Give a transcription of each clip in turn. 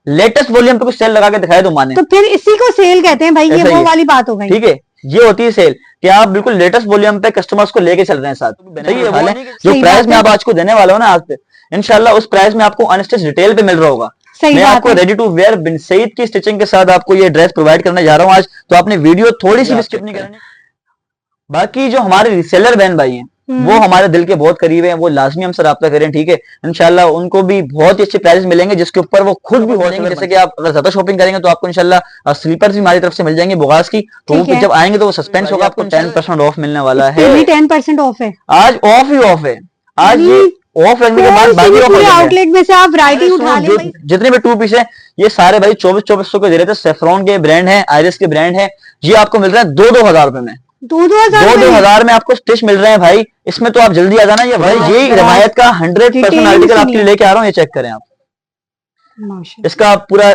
Latest volume पे कुछ cell लगा के दिखाया तो माने। तो फिर इसी को सेल कहते हैं भाई, ये वो वाली बात हो गई। ठीक है, ये होती है सेल कि आप बिल्कुल लेटेस्ट वॉल्यूम पे कस्टमर्स को लेके चल रहे हैं साथ। सही है, जो प्राइस मैं आप आज को देने वाला हूँ ना आज पे, इंशाल्लाह उस प्राइस में आपको अनस्टिच रिटेल पे मिल रहा होगा। मैं आपको रेडी टू वेयर बिन सईद की स्टिचिंग के साथ आपको ये ड्रेस प्रोवाइड करने जा रहा हूँ आज, तो आपने वीडियो थोड़ी सी भी स्किप नहीं करनी। बाकी जो हमारे रिसेलर बहन भाई हैं वो हमारे दिल के बहुत करीब हैं, वो लाजमी हमसे रब्ता करें। ठीक है, इंशाल्लाह उनको भी बहुत ही अच्छे प्राइस मिलेंगे जिसके ऊपर वो खुद भी हो जाएंगे। जैसे कि आप अगर ज्यादा शॉपिंग करेंगे तो आपको इंशाल्लाह स्लीपर्स भी हमारी तरफ से मिल जाएंगे बुगास की, तो वो जब आएंगे तो वो सस्पेंस होगा, आपको 10% ऑफ मिलने वाला है। 10% ऑफ है आज, ऑफ ही ऑफ है आज। ये ऑफ लगने के बाद बाकी ऑफ आउटलेट में से आप वैरायटी उठा लें। जितने भी 2 पीस है ये सारे भाई 2400 के दे रहे थे। सेफ्रॉन के ब्रांड है, आयरिस के ब्रांड है, ये आपको मिल रहा है 2-2000 रुपए में। 2-2000 में आपको स्टिच मिल रहे हैं भाई। इसमें तो आप जल्दी आ जाना। ये भाई यही रिवायत का 100% आर्टिकल आपके लिए लेके आ रहा हूँ, ये चेक करें आप। इसका पूरा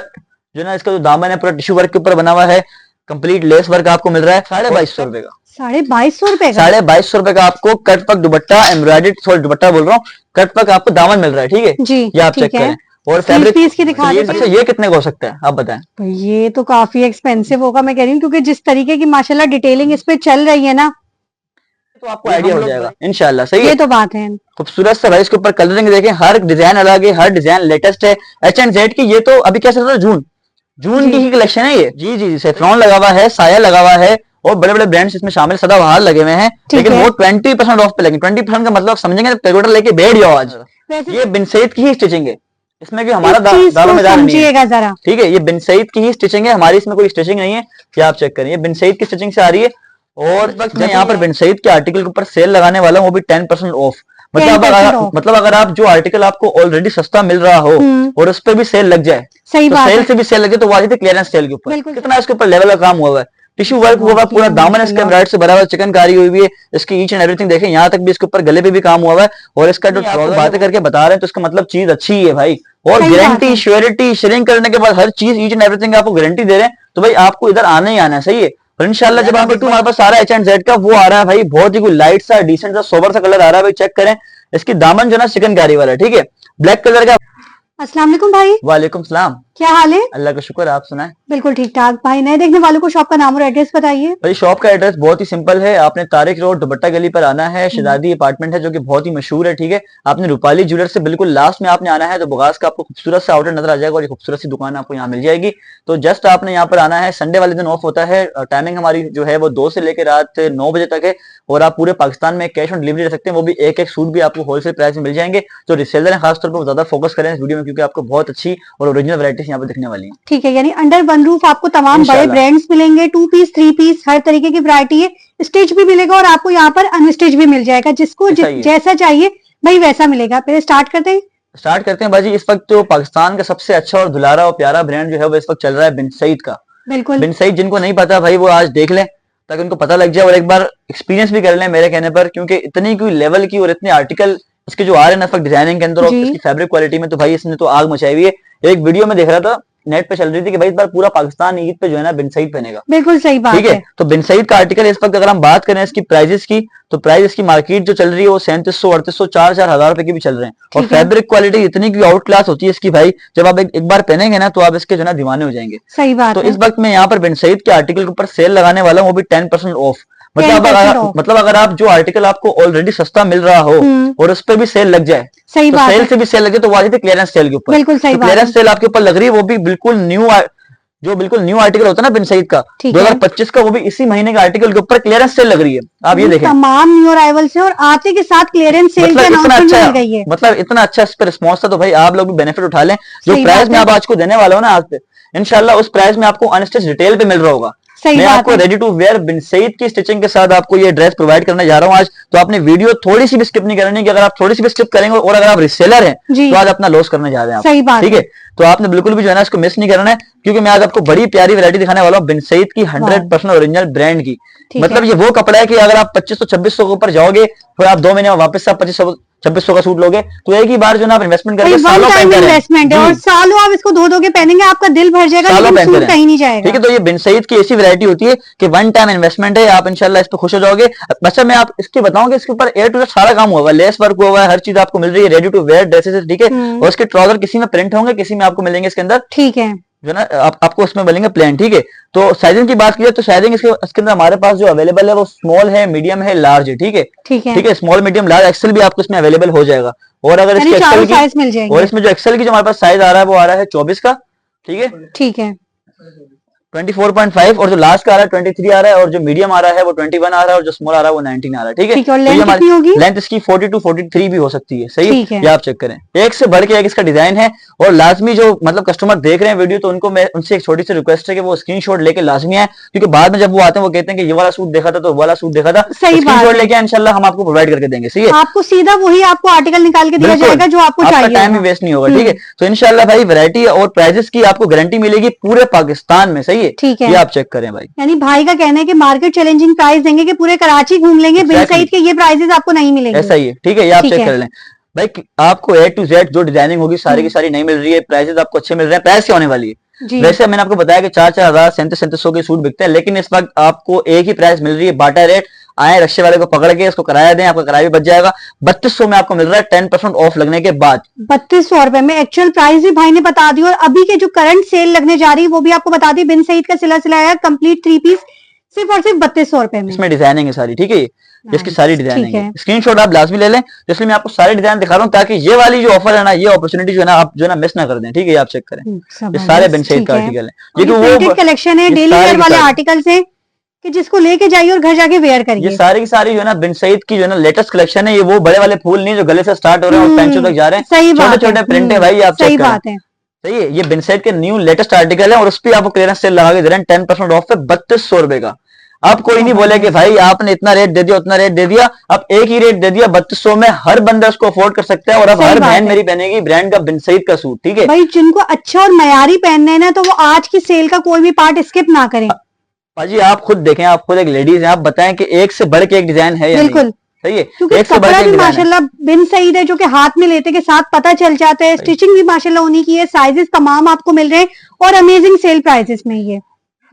जो ना इसका जो दामन है पूरा टिश्यू वर्क के ऊपर बना हुआ है, कंप्लीट लेस वर्क आपको मिल रहा है 2250 रुपए का। 2250 रुपए का, 2250 रुपए का आपको कट पक दुपट्टा, एम्ब्रॉयडर्ड सॉरी दुपट्टा बोल रहा हूँ, कट पक आपको दामन मिल रहा है। ठीक है जी, ये आप चेक करें। और फैब्रिक पीस की दिखा दीजिए। अच्छा, ये कितने का हो सकता है आप बताएं? तो ये तो काफी एक्सपेंसिव होगा मैं कह रही हूँ, क्योंकि जिस तरीके की माशाल्लाह डिटेलिंग इस पे चल रही है ना, तो आपको आइडिया हो जाएगा इंशाल्लाह। सही है, ये तो बात है। खूबसूरत सा भाई, इसके ऊपर कलरिंग देखें, हर डिजाइन अलग है, हर डिजाइन लेटेस्ट है। H&Z की ये तो अभी कैसे था, जून की ही कलेक्शन है ये। जी जी, सेफ्रॉन लगा हुआ है, साया लगा हुआ है और बड़े बड़े ब्रांड्स इसमें शामिल सदाबहार लगे हुए हैं, लेकिन वो 20% ऑफ पे लगे। 20% का मतलब समझेंगे, कैलकुलेटर लेके बैठ जाओ आज। ये बिन सईद की ही स्टिचिंग है, इसमें भी हमारा दारोमदार नहीं है। ठीक है, ये बिन सईद की ही स्टिचिंग है हमारी, इसमें कोई स्टिचिंग नहीं है। ये आप चेक करें, ये बिन सईद की स्टिचिंग से आ रही है। और इस वक्त मैं यहाँ पर बिन सईद के आर्टिकल के ऊपर सेल लगाने वाला हूँ, वो भी 10% ऑफ। मतलब अगर आप जो आर्टिकल आपको ऑलरेडी सस्ता मिल रहा हो और उस पर भी सेल लग जाए, सही तो सेल से भी सेल लग जाए, तो वो आ जाती है क्लियरेंस सेल के ऊपर। कितना इसके ऊपर लेवल का काम हुआ है, टिश्यू वर्क हुआ, पूरा दामन इसके एम्ब्रॉयडरी से भरा हुआ, चिकनकारी हुई है, इसकी ईच एंड एवरीथिंग देखें, यहाँ तक भी इसके ऊपर गले पे भी काम हुआ है। और इसका जो बातें करके बता रहे हैं तो इसका मतलब चीज अच्छी है भाई। और गारंटी, श्योरिटी, शेयरिंग करने के बाद हर चीज ईच एंड एवरीथिंग आपको गारंटी दे रहे हैं, तो भाई आपको इधर आना ही आना है। सही है, और इंशाल्लाह जब आपको हमारे पास सारा H&Z का वो आ रहा है भाई, बहुत ही कोई लाइट सा डिसेंट सा सोबर सा कलर आ रहा है भाई, चेक करें। इसकी दामन जो ना चिकनकारी वाला, ठीक है, ब्लैक कलर का। अस्सलाम वालेकुम भाई। वालेकुम सलाम, क्या हाल है? अल्लाह का शुक्र, आप सुनाएं? बिल्कुल ठीक ठाक भाई। नए देखने वालों को शॉप का नाम और एड्रेस बताइए। भाई शॉप का एड्रेस बहुत ही सिंपल है, आपने तारिक रोड दुपट्टा गली पर आना है। शहजादी अपार्टमेंट है जो कि बहुत ही मशहूर है। ठीक है, आपने रूपाली ज्वेलर से बिल्कुल लास्ट में आपने आना है तो बुगास का आपको खूबसूरत सा आउटलेट नजर आ जाएगा और ये खूबसूरत सी दुकान आपको यहाँ मिल जाएगी। तो जस्ट आपने यहाँ पर आना है। संडे वाले दिन ऑफ होता है, टाइमिंग हमारी जो है वो 2 से लेकर रात 9 बजे तक है। और आप पूरे पाकिस्तान में कैश ऑन डिलीवरी ले सकते हैं, वो भी एक सूट भी आपको होलसेल प्राइस में मिल जाएंगे। तो रिसेलर है खासतौर पर ज्यादा फोकस करें इस वीडियो में, क्योंकि आपको बहुत अच्छी और ओरिजिनल वैरायटीज यहाँ पे दिखने वाली है। ठीक है, यानी अंडर वन रूफ आपको तमाम बड़े ब्रांड्स मिलेंगे, 2 पीस 3 पीस हर तरीके की वैरायटी है। स्टिच भी मिलेगा और आपको यहाँ पर अनस्टिच भी मिल जाएगा, जिसको जैसा चाहिए भाई वैसा मिलेगा। पहले स्टार्ट करते हैं बाजी। इस वक्त तो पाकिस्तान का सबसे अच्छा और दुलारा और प्यारा ब्रांड जो है वो इस वक्त चल रहा है बिन सईद का। बिल्कुल, बिन सईद जिनको नहीं पता भाई वो आज देख लें ताकि उनको पता लग जाए और एक बार एक्सपीरियंस भी कर लें मेरे कहने पर, क्योंकि इतनी कोई लेवल की और इतने आर्टिकल इसके जो आ रहे हैं डिजाइनिंग के अंदर और इसकी फैब्रिक क्वालिटी में, तो भाई इसने तो आग मचाई हुई है। एक वीडियो में देख रहा था नेट पे चल रही थी कि भाई इस बार पूरा पाकिस्तान ईद पे जो है ना बिन सईद पहनेगा। बिल्कुल सही बात है। ठीक है, तो बिन सईद का आर्टिकल इस वक्त अगर हम बात करें इसकी प्राइजेस की, तो प्राइस इसकी मार्केट जो चल रही है वो 3700, 3800, 4-4 हजार रुपए की भी चल रहे हैं। और फैब्रिक क्वालिटी इतनी की आउट क्लास होती है इसकी भाई, जब आप एक बार पहनेंगे ना तो आप इसके जो ना दीवाने हो जाएंगे। सही बात तो इस वक्त मैं यहाँ पर बिन सईद के आर्टिकल के ऊपर सेल लगाने वाला हूँ, वो भी 10% ऑफ। मतलब अगर आप जो आर्टिकल आपको ऑलरेडी सस्ता मिल रहा हो और उस पर भी सेल लग जाए, सही तो बात सेल से भी सेल लगे तो वो आ जाती है क्लियरेंस सेल के ऊपर। बिल्कुल सही बात, क्लियरेंस सेल आपके ऊपर लग रही है, वो भी बिल्कुल न्यू, जो बिल्कुल न्यू आर्टिकल होता है ना बिन सईद का 2025 का, वो भी इसी महीने का आर्टिकल के ऊपर क्लियरेंस सेल लग रही है। आप ये देखें, तमाम न्यू अराइवल से और आते के साथ क्लियरेंस सेल की अनाउंसमेंट मिल गई है। मतलब इतना अच्छा इस पर रिस्पॉन्स था, तो भाई आप लोग भी बेनिफिट उठा लें। जो प्राइस मैं आप आज को देने वाला हूँ ना आज पे, इंशाल्लाह उस प्राइस में आपको अनस्टिच रिटेल पे मिल रहा होगा। मैं आपको रेडी टू वेयर बिन सईद की स्टिचिंग के साथ आपको ये ड्रेस प्रोवाइड करने जा रहा हूँ आज, तो आपने वीडियो थोड़ी सी भी स्किप नहीं करनी, कि अगर आप थोड़ी सी भी स्किप करेंगे और अगर आप रिसेलर हैं तो आज अपना लॉस करने जा रहे हैं आप। सही बात, ठीक है, तो आपने बिल्कुल भी जो है ना इसको मिस नहीं करना है, क्योंकि मैं आज आपको बड़ी प्यारी वैरायटी दिखाने वाला हूँ बिन सईद की 100% ओरिजिनल ब्रांड की। मतलब ये वो कपड़ा है कि अगर आप 2500-2600 के ऊपर जाओगे फिर आप 2 महीने में वापस आप 2600 का सूट लोगे तो एक ही बार जो ना आप इन्वेस्टमेंट करके वन सालों टाइम पहनते इन्वेस्टमेंट है रहें। और जी, सालों आप इसको धो धो के पहनेंगे, आपका दिल भर जाएगा, सालों लेकिन पहनते सूट रहें। कहीं नहीं ठीक जाएगा। है, तो ये बिन सईद की ऐसी वैरायटी होती है कि वन टाइम इन्वेस्टमेंट है, आप इंशाल्लाह इस पे खुश हो जाओगे। अच्छा मैं आप इसके बताऊं कि इसके ऊपर ए टू जेड सारा काम हुआ है, लेस वर्क हुआ है, हर चीज आपको मिल रही है, रेडी टू वेयर ड्रेसेस, ठीक है। और इसके ट्राउजर किसी में प्रिंट होंगे, किसी में आपको मिलेंगे इसके अंदर ठीक है, जो ना आपको उसमें मिलेंगे प्लेन, ठीक है। तो साइजिंग की बात की तो साइजिंग इसके अंदर हमारे पास जो अवेलेबल है वो स्मॉल है, मीडियम है, लार्ज है, ठीक है। ठीक है, ठीक है, स्मॉल मीडियम लार्ज एक्सेल भी आपको इसमें अवेलेबल हो जाएगा। और अगर यानी इसके चारों एक्सेल साइज मिल की जाएंगे। और इसमें जो एक्सेल की जो हमारे पास साइज आ रहा है वो आ रहा है 24 का, ठीक है, ठीक है, 24.5, और जो लास्ट का आ रहा है 23 आ रहा है, और जो मीडियम आ रहा है वो 21 आ रहा है, और जो स्मॉल आ रहा है वो 19 आ रहा है, ठीक है। ठीक है, और तो लेंथ ये कितनी हमारी होगी? लेंथ इसकी 42 43 भी हो सकती है, सही ठीक है। है, ये आप चेक करें, एक से बढ़ के एक इसका डिजाइन है। और लाजमी जो मतलब कस्टमर देख रहे हैं वीडियो, तो उनको मैं उनसे एक छोटी सी रिक्वेस्ट है कि वो स्क्रीनशॉट लेके लाजमी आए, क्योंकि बाद में जब वो आते हैं वो कहते हैं कि ये वाला सूट देखा था तो वो वाला सूट देखा था, सही बात स्क्रीनशॉट है। लेके इंशाल्लाह हम आपको प्रोवाइड करके देंगे, सही है। आपको सीधा वही आपको आर्टिकल निकाल के दिया बिल्कुल, जाएगा जो आपको आपका चाहिए टाइम भी होगा। वेस्ट नहीं होगा, ठीक है। तो इंशाल्लाह भाई वैरायटी और प्राइजेस की आपको गारंटी मिलेगी पूरे पाकिस्तान में, सही है। ठीक है, ये आप चेक करें भाई। यानी भाई का कहना है कि मार्केट चैलेंजिंग प्राइस देंगे कि पूरे कराची घूम लेंगे, बिन Exactly. सईद के ये प्राइसेस आपको नहीं मिलेंगे। ऐसा ही है, ठीक है, ये आप ठीक चेक है। कर लें भाई। आपको ए टू जेड जो डिजाइनिंग होगी सारी की सारी नहीं मिल रही है, प्राइसेस आपको अच्छे मिल रहे हैं, प्राइस क्या होने वाली है। जी, वैसे मैंने आपको बताया कि 4-4 हजार 3700 के सूट बिकते हैं, लेकिन इस वक्त आपको एक ही प्राइस मिल रही है, बाटा रेट। आए रिक्शे वाले को पकड़ के इसको किराया दें, आपका किराया भी बच जाएगा। 3200 में आपको मिल रहा है 10% ऑफ लगने के बाद। 3200 रुपए में एक्चुअल प्राइस भी भाई ने बता दी, और अभी के जो करंट सेल लगने जा रही है वो भी आपको बता दी। बिन सईद का सिला सिलाया कंप्लीट 3 पीस सिर्फ और सिर्फ 3200 रुपए में। इसमें डिजाइनिंग है सारी, ठीक है, इसकी सारी डिजाइनिंग ठीक है। है। स्क्रीनशॉट आप लाजमी ले लें, जिसमें मैं आपको सारे डिजाइन दिखा रहा हूँ, ताकि ये वाली जो ऑफर है ना, ये अपॉर्चुनिटी जो है ना, आप जो है ना मिस ना कर दें, ठीक है। ये आप चेक करें, ये सारे बिन सईद का आर्टिकल है। ये प्रिंटेड कलेक्शन है, ये डेली सारे वेयर के वाले सारे- आर्टिकल्स हैं कि जिसको लेके जाइए और घर जाके वेयर ये करिए। सारी की सारी जो है ना बिन सईद की जो है ना लेटेस्ट कलेक्शन है। ये वो बड़े वाले फूल नहीं जो गले से स्टार्ट हो रहे हैं और पैंचों तक जा रहे हैं, सही बात छोटे छोटे है। प्रिंट है भाई, आप सही चेक करें, बात है। सही है। ये बिन सईद के न्यू लेटेस्ट आर्टिकल है, और उस पर आपको क्लियरेंस सेल लगा के दे रहे हैं 10% ऑफ पे 3200 रुपए का। अब कोई नहीं बोले कि भाई आपने इतना रेट दे दिया उतना रेट दे दिया, अब एक ही रेट दे दिया 3200 में, हर बंदा उसको अफोर्ड कर सकता है। और अब सही हर बात बहन है। मेरी पहनेगी ब्रांड का बिन सईद का सूट, ठीक है। भाई जिनको अच्छा और मयारी पहनना है ना, तो वो आज की सेल का कोई भी पार्ट स्किप ना करें। भाजी आप खुद देखें, आप खुद एक लेडीज हैं, आप बताएं कि एक से बढ़ के एक डिजाइन है या नहीं? बिल्कुल, सही है, क्योंकि एक से बढ़ कपड़ा के भी एक डिजाइन है। माशाल्लाह बिन सईद है, जो कि हाथ में लेते के साथ पता चल जाता है। स्टिचिंग भी माशाल्लाह उन्हीं की है, साइजेस तमाम आपको मिल रहे हैं और अमेजिंग सेल प्राइसेस में। ये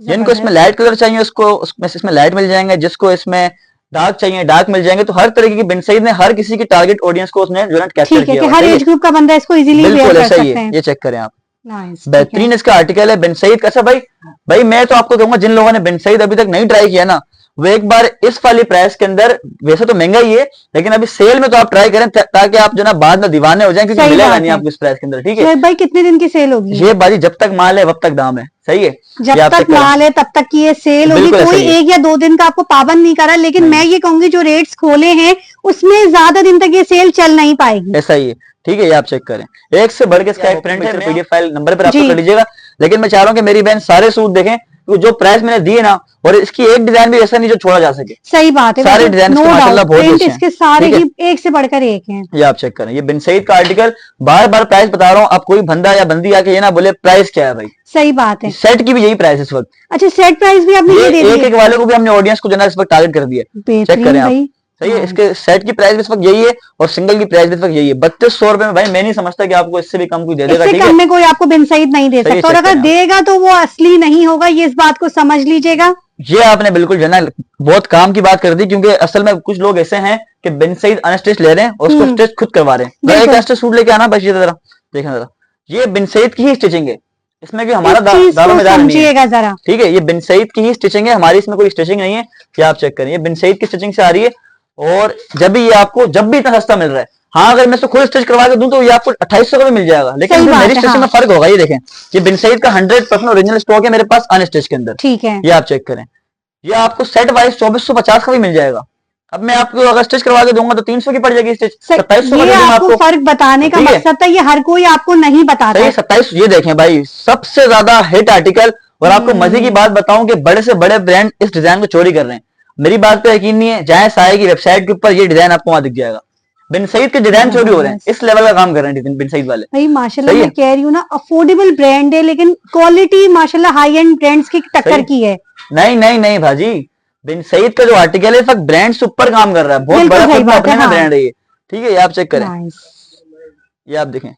जिनको इसमें लाइट कलर चाहिए उसको इसमें लाइट मिल जाएंगे, जिसको इसमें डार्क चाहिए डार्क मिल जाएंगे। तो हर तरीके की बिन सईद ने हर किसी की टारगेट ऑडियंस को उसने जो है कैप्चर ठीक है किया कि हुआ हर है, एज ग्रुप का बंदा इसको इजीली वेयर बिल्कुल कर ऐसा ही सकते है। हैं। ये चेक करें आप, नाइस, बेहतरीन इसका आर्टिकल है बिन सईद का। अच्छा भाई, भाई मैं तो आपको कहूंगा जिन लोगों ने बिन सईद अभी तक नहीं ट्राई किया ना, वो एक बार इस वाली प्राइस के अंदर, वैसे तो महंगा ही है लेकिन अभी सेल में तो आप ट्राई करें, ताकि आप जो ना बाद में दीवाने हो जाएं, क्योंकि सही मिलेगा बात नहीं है। आपको इस प्राइस के अंदर, ठीक है। सुहेब भाई कितने दिन की सेल होगी? ये बाजी जब तक माल है वब तक दाम है, सही है। जब ये आप तक चेक करें। माल है तब तक की ये सेल होगी। बिल्कुल ऐसा कोई ही है। 1 या 2 दिन का आपको पाबंद नहीं करा, लेकिन मैं ये कहूंगी जो रेट्स खोले हैं उसमें ज्यादा दिन तक ये सेल चल नहीं पाएगी। ऐसा ही है, ठीक है। ये आप चेक करें, एक से बढ़ के इसका एक प्रिंट है, पीडीएफ फाइल नंबर पर आपको जी। कर लीजिएगा। लेकिन मैं चाह रहा हूँ कि मेरी बहन सारे सूट देखें, तो जो प्राइस मैंने दिए ना, और इसकी एक डिजाइन भी ऐसा नहीं जो छोड़ा जा सके। सही बात है, सारे डिजाइन नो माशाल्लाह डाउट बहुत प्रिंट अच्छे हैं, इसके सारे ठीक है? ही एक से बढ़कर एक हैं। ये आप चेक करें, ये बिन सईद का आर्टिकल, बार बार प्राइस बता रहा हूँ, आप कोई बंदा या बंदी आके ये ना बोले प्राइस क्या है भाई। सही बात है। सेट की भी यही प्राइस इस वक्त, अच्छा, सेट प्राइस भी आपने ये दे एक दिए? एक वाले को भी हमने ऑडियंस को जो है इस वक्त टारगेट कर दिया। चेक बेहतरीन करें आप, भाई। सही है। इसके सेट की प्राइस इस वक्त यही है, और सिंगल की प्राइस इस वक्त यही है 3200 रुपए में। भाई मैं नहीं समझता कि आपको इससे भी कम कोई दे देगा, इससे ठीक कम है। में कोई आपको बिन सईद नहीं दे सही सकता, और check अगर करें आप। देगा तो वो असली नहीं होगा, ये इस बात को समझ लीजिएगा। ये आपने बिल्कुल जो है ना बहुत काम की बात कर दी, क्योंकि असल में कुछ लोग ऐसे हैं कि बिन सईद अनस्टिच ले रहे हैं और उसको स्टिच खुद करवा रहे हैं। जरा एक अनस्टिच सूट लेके आना बस, ये जरा देखना जरा, ये बिन सईद की ही स्टिचिंग है, इसमें कि हमारा इस चीज को दारोमदार नहीं है, समझिएगा जरा। ठीक है। ये बिन सईद की ही स्टिचिंग है, हमारी इसमें कोई स्टिचिंग नहीं है। ये आप चेक करें, ये बिन सईद की स्टिचिंग से आ रही है, और जब भी ये आपको जब भी इतना सस्ता मिल रहा है, हाँ अगर मैं इसको खुद स्टिच करवा के दूं तो ये आपको 2800 का भी मिल जाएगा, लेकिन सही फिर बात मेरी है, स्टिचिंग में हाँ। फर्क होगा। ये देखें, ये बिन सईद का 100% ओरिजिनल स्टॉक है मेरे पास अनस्टिच के अंदर, ठीक है। ये आप चेक करें। ये आपको सेट वाइज 2450 का भी मिल जाएगा। अब मैं आपको अगर स्टिच करवा के दूंगा तो 300 की पड़ जाएगी स्टिच, 2700 का ये दे दूंगा आपको फर्क बताने का ठीक है? मकसद था, ये हर कोई आपको नहीं बताता। सही 27। ये देखें भाई, सबसे ज्यादा हिट आर्टिकल। और आपको मजे की बात बताऊं कि बड़े से बड़े ब्रांड इस डिजाइन को चोरी कर रहे हैं। मेरी बात पे यकीन नहीं है, जाए साया की वेबसाइट के ऊपर ये डिजाइन आपको वहां दिख जाएगा। बिन सईद के डिजाइन चोरी हो रहे हैं, इस लेवल का काम कर रहे हैं बिन सईद वाले। भाई माशाल्लाह सही मैं है। कह रही हूँ ना, अफोर्डेबल ब्रांड है, लेकिन क्वालिटी माशाल्लाह हाई एंड ब्रांड्स की टक्कर सही। की है। नहीं नहीं नहीं भाजी, बिन सईद का जो आर्टिकल है ब्रांड से ऊपर काम कर रहा है, बहुत बिल्कुल बड़ा सही खुद में बात अपने है, में हाँ। ब्रांड है ये, ठीक है, ये आप चेक करें, ये आप देखें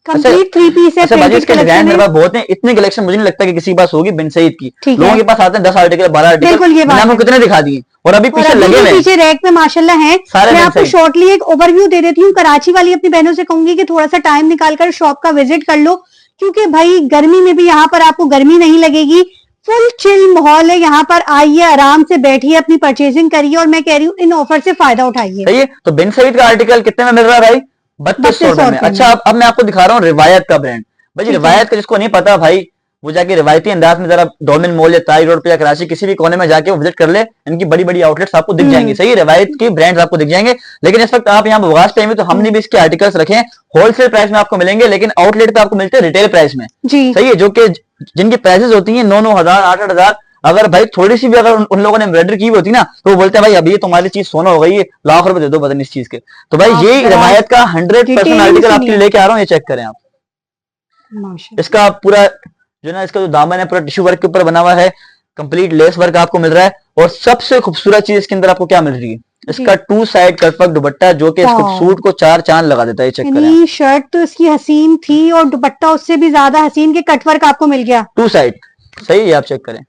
कंप्लीट 3 पीस है। अच्छा बाजी इसके डिजाइन मेरे पास बहुत हैं, इतने कलेक्शन मुझे नहीं लगता कि किसी के पास होगी बिन सईद की। लोगों के पास आते हैं 10 आर्टिकल 12 आर्टिकल, मैंने आपको कितने दिखा दिए और अभी पीछे लगे हुए पीछे रैक में माशाल्लाह हैं। मैं आपको शॉर्टली एक ओवरव्यू दे देती हूँ। कराची वाली अपनी बहनों से कहूंगी कि थोड़ा सा टाइम निकालकर शॉप का विजिट कर लो, क्योंकि भाई गर्मी में भी यहाँ पर आपको गर्मी नहीं लगेगी। फुल चिल माहौल है यहाँ पर, आइए आराम से बैठिए, अपनी परचेजिंग करिए और मैं कह रही हूँ इन ऑफर से फायदा उठाइए। सही है, तो बिन सईद का आर्टिकल कितने में मिल रहा है भाई? 3200 में। अच्छा अब मैं आपको दिखा रहा हूँ रिवायत का ब्रांड। भाई रिवायत का जिसको नहीं पता भाई वो जाके रिवायती अंदाज में जरा डोमिन मॉल या ताई रोड पे या कराची किसी भी कोने में जाके वो विजिट कर ले, इनकी बड़ी बड़ी आउटलेट्स आपको दिख जाएंगी। सही है, रिवायत की ब्रांड्स आपको दिख जाएंगे। लेकिन इस वक्त आप यहाँ बवास पे हैं तो हमने भी इसके आर्टिकल्स रखे हैं, होलसेल प्राइस में आपको मिलेंगे, लेकिन आउटलेट पे आपको मिलते हैं रिटेल प्राइस में। सही है, जो कि जिनकी प्राइसेस होती है 9-9 हजार 8-8 हजार। अगर भाई थोड़ी सी भी अगर उन लोगों ने एम्ब्रॉयडरी की भी होती ना तो वो बोलते हैं भाई अभी ये तुम्हारी चीज सोना हो गई है, लाख रुपए दे दो पता नहीं इस चीज के। तो भाई ये रिवायत का 100% आर्टिकल आपके लिए लेके आ रहा हूँ, ये चेक करें आप। इसका पूरा जो ना इसका जो दामन है पूरा टिश्यू वर्क के ऊपर बना हुआ है, कंप्लीट लेस वर्क आपको मिल रहा है। और सबसे खूबसूरत चीज इसके अंदर आपको क्या मिल रही है, इसका 2 साइड कटवर्क दुपट्टा जो कि इसको सूट को 4 चांद लगा देता है। चेक करें, शर्ट तो इसकी हसीन थी और दुपट्टा उससे भी ज्यादा हसीन के कटवर्क आपको मिल गया 2 साइड। सही है, आप चेक करें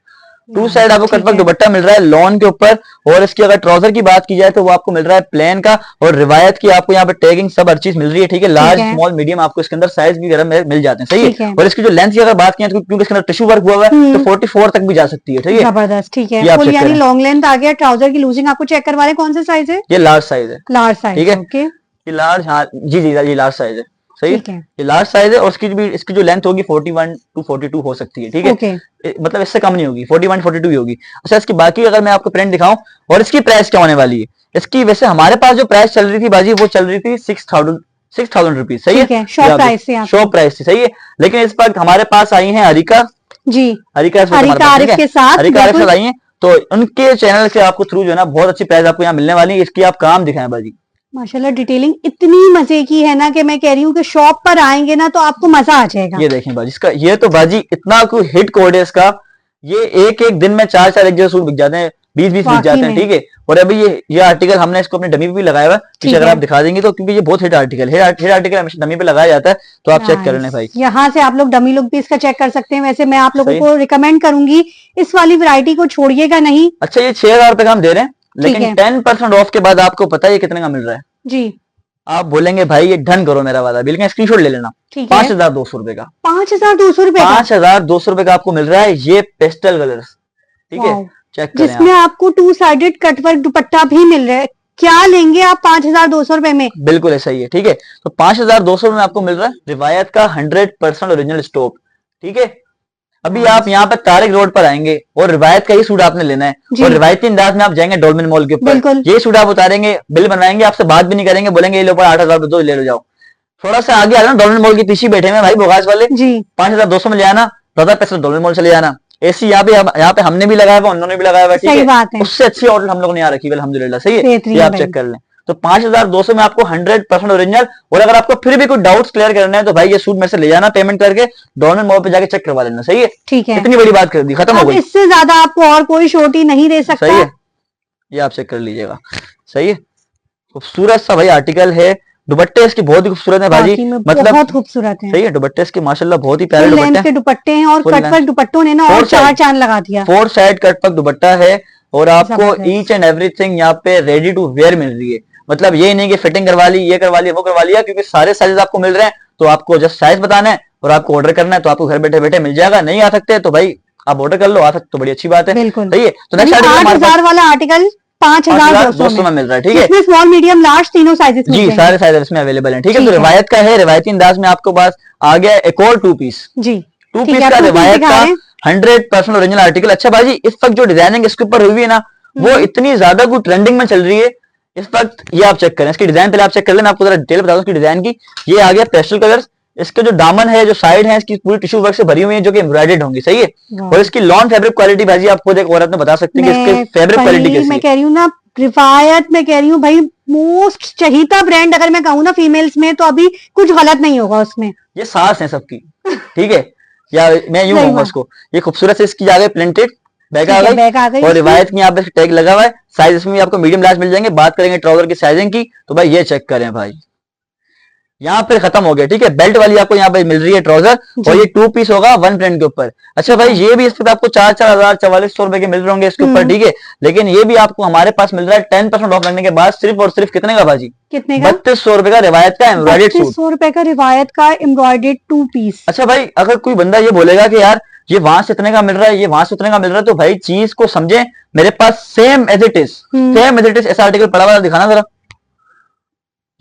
2 साइड आपको कटवर्क दुपट्टा मिल रहा है लॉन के ऊपर। और इसकी अगर ट्राउजर की बात की जाए तो वो आपको मिल रहा है प्लेन का, और रिवायत की आपको यहाँ पे टैगिंग सब हर चीज मिल रही है। ठीक है, लार्ज स्मॉल मीडियम आपको इसके अंदर साइज भी मिल जाते हैं। सही है, और इसकी जो लेंथ की अगर बात की तो क्योंकि इसके अंदर टिश्यू वर्क हुआ हुआ है तो 44 तक भी जा सकती है। ठीक है, जबरदस्त। ठीक है, यानी लॉन्ग लेंथ आ गया। ट्राउजर की लूजिंग आपको चेक करवा रहे हैं, कौन सा साइज है? ये लार्ज साइज है। लार्ज साइज, ठीक है, ये लार्ज, हाँ जी जी ये लार्ज साइज है। सही है, ये लार्ज साइज है और इसकी जो लेंथ होगी 41 to 42 हो सकती है। ठीक है, मतलब इससे कम नहीं होगी, 41-42 ही होगी। अच्छा इसकी बाकी अगर मैं आपको प्रिंट दिखाऊं और इसकी प्राइस क्या होने वाली है, इसकी वैसे हमारे पास जो प्राइस चल रही थी बाजी वो चल रही थी 6,000 रुपीज। सही है, शॉप प्राइस से, शॉप प्राइस से। सही है, लेकिन इस वक्त हमारे पास आई है हरिका जी, हरिका आरिफ के साथ आई है, तो उनके चैनल से आपको थ्रू जो है ना बहुत अच्छी प्राइस आपको यहाँ मिलने वाली है। इसकी आप काम दिखाएं बाजी। माशाल्लाह डिटेलिंग इतनी मजे की है ना कि मैं कह रही हूँ कि शॉप पर आएंगे ना तो आपको मजा आ जाएगा। ये देखें बाजी, इसका ये तो बाजी इतना कोई हिट कोड है इसका, ये एक दिन में 4-4 एक जैसे सूट बिक जाते हैं, 20-20 बिक जाते हैं। ठीक है, और अभी ये आर्टिकल हमने इसको अपने डमी पे भी लगाया हुआ है, अगर आप दिखा देंगे तो, क्योंकि ये बहुत हिट आर्टिकल है। हिट आर्टिकल हमेशा डमी पे लगाया जाता है, तो आप चेक कर लें भाई। यहाँ से आप लोग डमी लुक भी इसका चेक कर सकते हैं। वैसे मैं आप लोगों को रिकमेंड करूंगी इस वाली वैरायटी को छोड़िएगा नहीं। अच्छा ये 6,000 रुपए का हम दे रहे हैं, लेकिन 10% ऑफ के बाद आपको पता है ये कितने का मिल रहा है जी। आप बोलेंगे भाई ये डन करो मेरा वाला बिल का स्क्रीनशॉट ले लेना, 5,200 रुपए का। 5,200 रुपए, 5,200 रुपए का आपको मिल रहा है ये पेस्टल कलर्स। ठीक है, चेक करें, जिसमें आपको 2 साइडेड कटवर्क दुपट्टा भी मिल रहा है। क्या लेंगे आप 5,200 रुपए में? बिल्कुल ऐसा ही है। ठीक है, तो 5,200 में आपको मिल रहा है रिवायत का 100% ओरिजिनल स्टॉक। ठीक है, अभी आप यहाँ पर तारिक रोड पर आएंगे और रिवायत का ही सूट आपने लेना है और रिवायती अंदाज में आप जाएंगे डोलमिन मॉल के ऊपर, ये सूट आप उतारेंगे, बिल बनवाएंगे, आपसे बात भी नहीं करेंगे, बोलेंगे ये लो 8,000 रुपए ले लो जाओ। थोड़ा सा आगे आना, डोलमिन मॉल के पीछे बैठे हुए भाई बोगास वाले, 5,200 में ले आना, 1000 पैसे डोलमिन मॉल चले जाना। एसी यहाँ पे हमने भी लगाया हुआ, उन्होंने भी लगाया हुआ। ठीक है, उससे अच्छी आउटलेट हम लोग ने यहाँ रखी है अल्हम्दुलिल्लाह। सही है, ये आप चेक कर लें। तो 5,200 में आपको 100% ओरिजिनल, और अगर आपको फिर भी कोई डाउट्स क्लियर करना है तो भाई ये सूट मेरे से ले जाना, पेमेंट करके डोलमिन मॉल पे जाके चेक करवा लेना। सही है, ठीक है, इतनी बड़ी बात कर दी, खत्म हो गई। इससे ज्यादा आपको और कोई छोटी नहीं दे सकता। सही है, ये आप चेक कर लीजिएगा। सही है, खूबसूरत सा भाई आर्टिकल है। दुपट्टे इसके बहुत ही खूबसूरत है भाजी, मतलब बहुत खूबसूरत है। सही है, दुपट्टे इसके माशाल्लाह बहुत ही प्यारे दुपट्टे हैं और कटवर्क दुपट्टों ने ना और 4 चांद लगा दिया। 4 साइड कटवर्क दुपट्टा है और आपको ईच एंड एवरीथिंग यहाँ पे रेडी टू वेयर मिल रही है। मतलब ये नहीं कि फिटिंग करवा ली, ये करवा लिया, वो करवा लिया, क्योंकि सारे साइज आपको मिल रहे हैं। तो आपको जस्ट साइज बताना है और आपको ऑर्डर करना है, तो आपको घर बैठे बैठे मिल जाएगा। नहीं आ सकते तो भाई आप ऑर्डर कर लो, आ सकते तो बड़ी अच्छी बात है। सही है, तो नेक्स्ट 8,000 वाला आर्टिकल 5,200 में मिल रहा है। ठीक है, स्मॉल मीडियम लार्ज तीनों साइजेस जी, सारे साइज इसमें अवेलेबल हैं। ठीक है, तो रिवायत का है, रिवायती अंदाज में आपको पास आ गया एक और 2 पीस जी, 2 पीस का रिवायत का 100% ओरिजिनल आर्टिकल। अच्छा भाई इस वक्त जो डिजाइनिंग इसके ऊपर हुई है ना वो इतनी ज्यादा कुछ ट्रेंडिंग में चल रही है इस वक्त। ये आप चेक करें, इसकी डिजाइन पहले आप चेक कर लेना, आपको जरा डिटेल बता दूं इसकी डिजाइन की। ये आ गया पेस्टल कलर्स, इसके जो दामन है, जो साइड है, इसकी पूरी टिश्यू वर्क से भरी हुई है जो कि एम्ब्रॉयडर्ड होंगी। सही है, और इसकी लॉन फैब्रिक क्वालिटी भाजी आपको एक औरत में बता सकते हैं कि इसकी फैब्रिक क्वालिटी कैसी है। मैं कह रही हूँ ना रिवायत, मैं कह रही हूँ भाई मोस्ट चहीता ब्रांड अगर मैं कहूँ ना फीमेल्स में, तो अभी कुछ गलत नहीं होगा उसमें। ये सास है सबकी। ठीक है, या मैं यूं कहूंगा उसको। ये खूबसूरत से इसकी आ गई प्रिंटेड बैक आ गई, बैक आ गई और रिवायत की यहाँ पे टैग लगा हुआ है। साइज इसमें भी आपको मीडियम लार्ज मिल जाएंगे। बात करेंगे ट्राउजर की साइजिंग की, तो भाई ये चेक करें भाई, यहाँ पे खत्म हो गया। ठीक है, बेल्ट वाली आपको यहाँ पे मिल रही है ट्राउजर, और ये 2 पीस होगा 1 प्रिंट के ऊपर। अच्छा भाई, ये भी इस पे आपको 4,000 4400 रुपए के मिल रहे होंगे इसके ऊपर। ठीक है, लेकिन ये भी आपको हमारे पास मिल रहा है 10% ऑफ लगने के बाद सिर्फ और सिर्फ कितने का भाजी? कितने का? 3200 रुपए का रिवायत का एम्ब्रॉयडर्ड सूट। 3200 रुपए का रिवायत का एम्ब्रॉयडर्ड 2 पीस। अच्छा भाई, अगर कोई बंदा ये बोलेगा कि यार ये वहां से इतने का मिल रहा है, ये वहां से उतने का मिल रहा है, तो भाई चीज को समझे, मेरे पास सेम एज इट इज ऐसा आर्टिकल पड़ा हुआ, दिखाना जरा।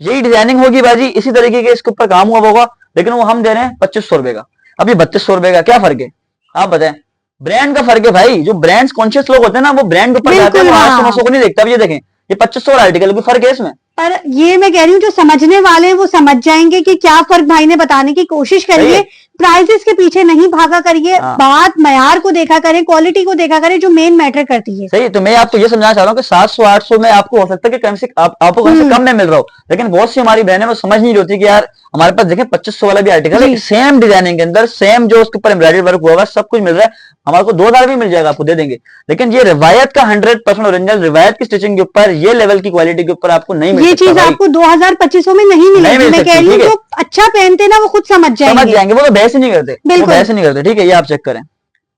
यही डिजाइनिंग होगी बाजी, इसी तरीके के इसके ऊपर काम हुआ होगा, लेकिन वो हम दे रहे हैं 2500 रुपए का। अब ये 3200 रुपए का क्या फर्क है आप बताएं? ब्रांड का फर्क है भाई। जो ब्रांड कॉन्शियस लोग होते हैं ना, वो ब्रांड के ऊपर जाते हैं, 800-900 को नहीं देखता। अब ये देखें, ये 2500 आर्टिकल भी फर्क है इसमें। पर ये मैं कह रही हूँ, जो समझने वाले हैं वो समझ जाएंगे कि क्या फर्क भाई ने बताने की कोशिश करिए। प्राइसेस के पीछे नहीं भागा करिए, बात मयार को देखा करें, क्वालिटी को देखा करें, जो मेन मैटर करती है। सही, तो मैं आपको ये समझाना चाह रहा हूँ कि 700-800 में आपको हो सकता है कि कम से आपको कम से कम में मिल रहा हो, लेकिन बहुत सी हमारी बहनें वो समझ नहीं होती कि यार हमारे पास देखें 2500 वाला भी आर्टिकल है, सेम डिजाइनिंग के अंदर, सेम जो उसके ऊपर एम्ब्रॉयडरी वर्क हुआ हुआ, सब कुछ मिल रहा है। हमारे को 2000 भी मिल जाएगा, आपको दे देंगे। लेकिन ये रिवायत का 100% ओरिजिनल रिवायत की स्टिचिंग के ऊपर, ये लेवल की क्वालिटी के ऊपर आपको नहीं मिल सकता। ये चीज आपको 2000-2500 में नहीं मिलेगी। मैं कह रही हूँ, जो अच्छा पहनते ना वो खुद समझ जाएंगे। वो तो बहस ही नहीं करते, वो बहस ही नहीं करते। ठीक है, ये आप चेक करें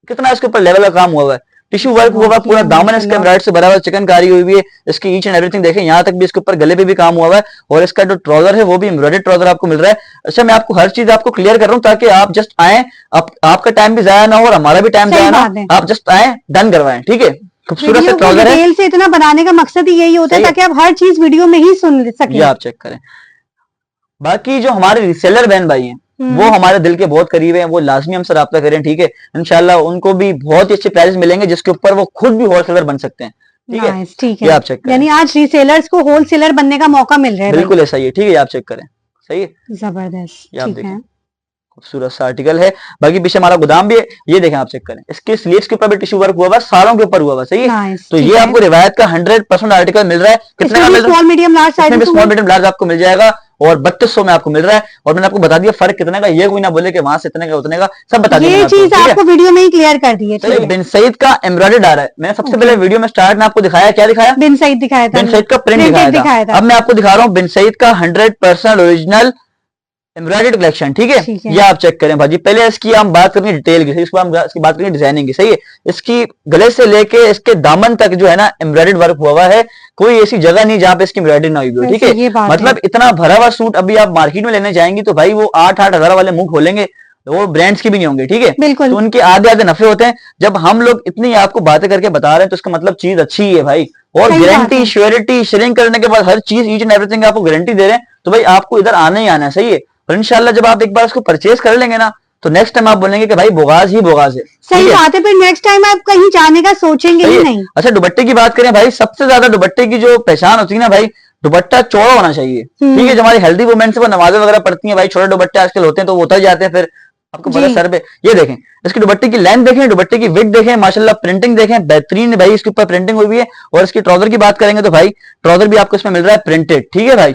कितना इसके ऊपर लेवल का काम हुआ है, टिश्यू वर्क हुआ हुआ, पूरा दामन इसके एम्ब्रॉयडरी से भरा हुआ, चिकनकारी हुई है इसकी, ईच एंड एवरीथिंग देखें, यहाँ तक भी इसके ऊपर गले पे भी काम हुआ है, और इसका जो ट्राउजर है वो भी एम्ब्रॉयडर्ड ट्राउजर आपको मिल रहा है। अच्छा, मैं आपको हर चीज आपको क्लियर कर रहा हूँ ताकि आप जस्ट आए, आपका टाइम भी जाया ना हो और हमारा भी टाइम जाया ना, आप जस्ट आए, डन करवाएं। ठीक है, खूबसूरत से ट्राउजर है। डिटेल से इतना बनाने का मकसद ही यही होता है ताकि आप हर चीज वीडियो में ही सुन सकें। आप चेक करें। बाकी जो हमारे रिसेलर बहन भाई हैं, वो हमारे दिल के बहुत करीब हैं, वो लाजमी हमसे रब्ता करें। ठीक है, इंशाल्लाह उनको भी बहुत ही अच्छे प्राइस मिलेंगे जिसके ऊपर वो खुद भी होलसेलर बन सकते हैं। ठीक है, ठीक है, आप चेक करें। यानी आज रीसेलर्स को होलसेलर बनने का मौका मिल रहा है। बिल्कुल ऐसा ही है। ठीक है, आप चेक करें। सही है, जबरदस्त, ठीक है, खूबसूरत सा आर्टिकल है। बाकी पीछे हमारा गोदाम भी है, ये देखें, आप चेक करें, इसके स्लीव्स के ऊपर भी टिश्यू वर्क हुआ हुआ, सालों के ऊपर हुआ हुआ। सही है, तो ये आपको रिवायत का 100% आर्टिकल मिल रहा है। कितने का मिल रहा है? स्मॉल मीडियम लार्ज साइज में, स्मॉल मीडियम लार्ज आपको मिल जाएगा, और 3200 में आपको मिल रहा है। और मैंने आपको बता दिया फर्क कितने का, ये कोई ना बोले कि वहां से इतने का उतने का, सब बता दिया। ये चीज आपको वीडियो में ही क्लियर कर दी है। बिन सईद का एम्ब्रॉयडर्ड आ रहा है। मैंने सबसे पहले वीडियो में स्टार्ट में आपको दिखाया, क्या दिखाया? बिन सईद दिखाया था, बिन सईद का प्रिंट दिखाया था। अब मैं आपको दिखा रहा हूँ बिन सईद का 100% ओरिजिनल एम्ब्रॉयडर्ड कलेक्शन। ठीक है, ये आप चेक करें भाजी। पहले इसकी हम बात करेंगे डिटेल की, इसको हम इसकी बात करेंगे डिजाइनिंग की। सही है, इसकी गले से लेके इसके दामन तक जो है ना एम्ब्रॉयडर्ड वर्क हुआ है, कोई ऐसी जगह नहीं जहां पे इसकी एम्ब्रॉयडरी ना हुई हो। ठीक है, मतलब इतना भरा हुआ सूट अभी आप मार्केट में लेने जाएंगी तो भाई वो 8-8 हजार वाले मुंह खोलेंगे, वो ब्रांड्स की भी नहीं होंगे। ठीक है, तो उनके आधे आधे नफे होते हैं। जब हम लोग इतनी आपको बातें करके बता रहे हैं तो इसका मतलब चीज अच्छी है भाई, और गारंटी, श्योरिटी, शेयरिंग करने के बाद हर चीज ईच एंड एवरीथिंग आपको गारंटी दे रहे हैं, तो भाई आपको इधर आना ही आना है। सही है, और इंशाल्लाह जब आप एक बार उसको परचेज कर लेंगे ना, तो नेक्स्ट टाइम आप बोलेंगे कि भाई बोगाज ही बोगाज है। सही बात है, फिर नेक्स्ट टाइम आप कहीं जाने का सोचेंगे ही नहीं। अच्छा, दुपट्टे की बात करें भाई, सबसे ज्यादा दुपट्टे की जो पहचान होती है ना भाई, दुपट्टा चौड़ा होना चाहिए। ठीक है, जो हमारी हेल्दी वुमेन से वो नमाजें वगैरह पढ़ती हैं भाई, छोटे दुपट्टे आजकल होते हैं तो वो उतर जाते हैं, फिर आपको पता सर पे। ये देखें, इसकी दुपट्टे की लेंथ देखें, दुपट्टे की विड्थ देखें, माशाल्लाह प्रिंटिंग देखें, बेहतरीन भाई इसके ऊपर प्रिंटिंग हुई है। और इसकी ट्राउजर की बात करेंगे तो भाई ट्राउजर भी आपको इसमें मिल रहा है प्रिंटेड। ठीक है भाई,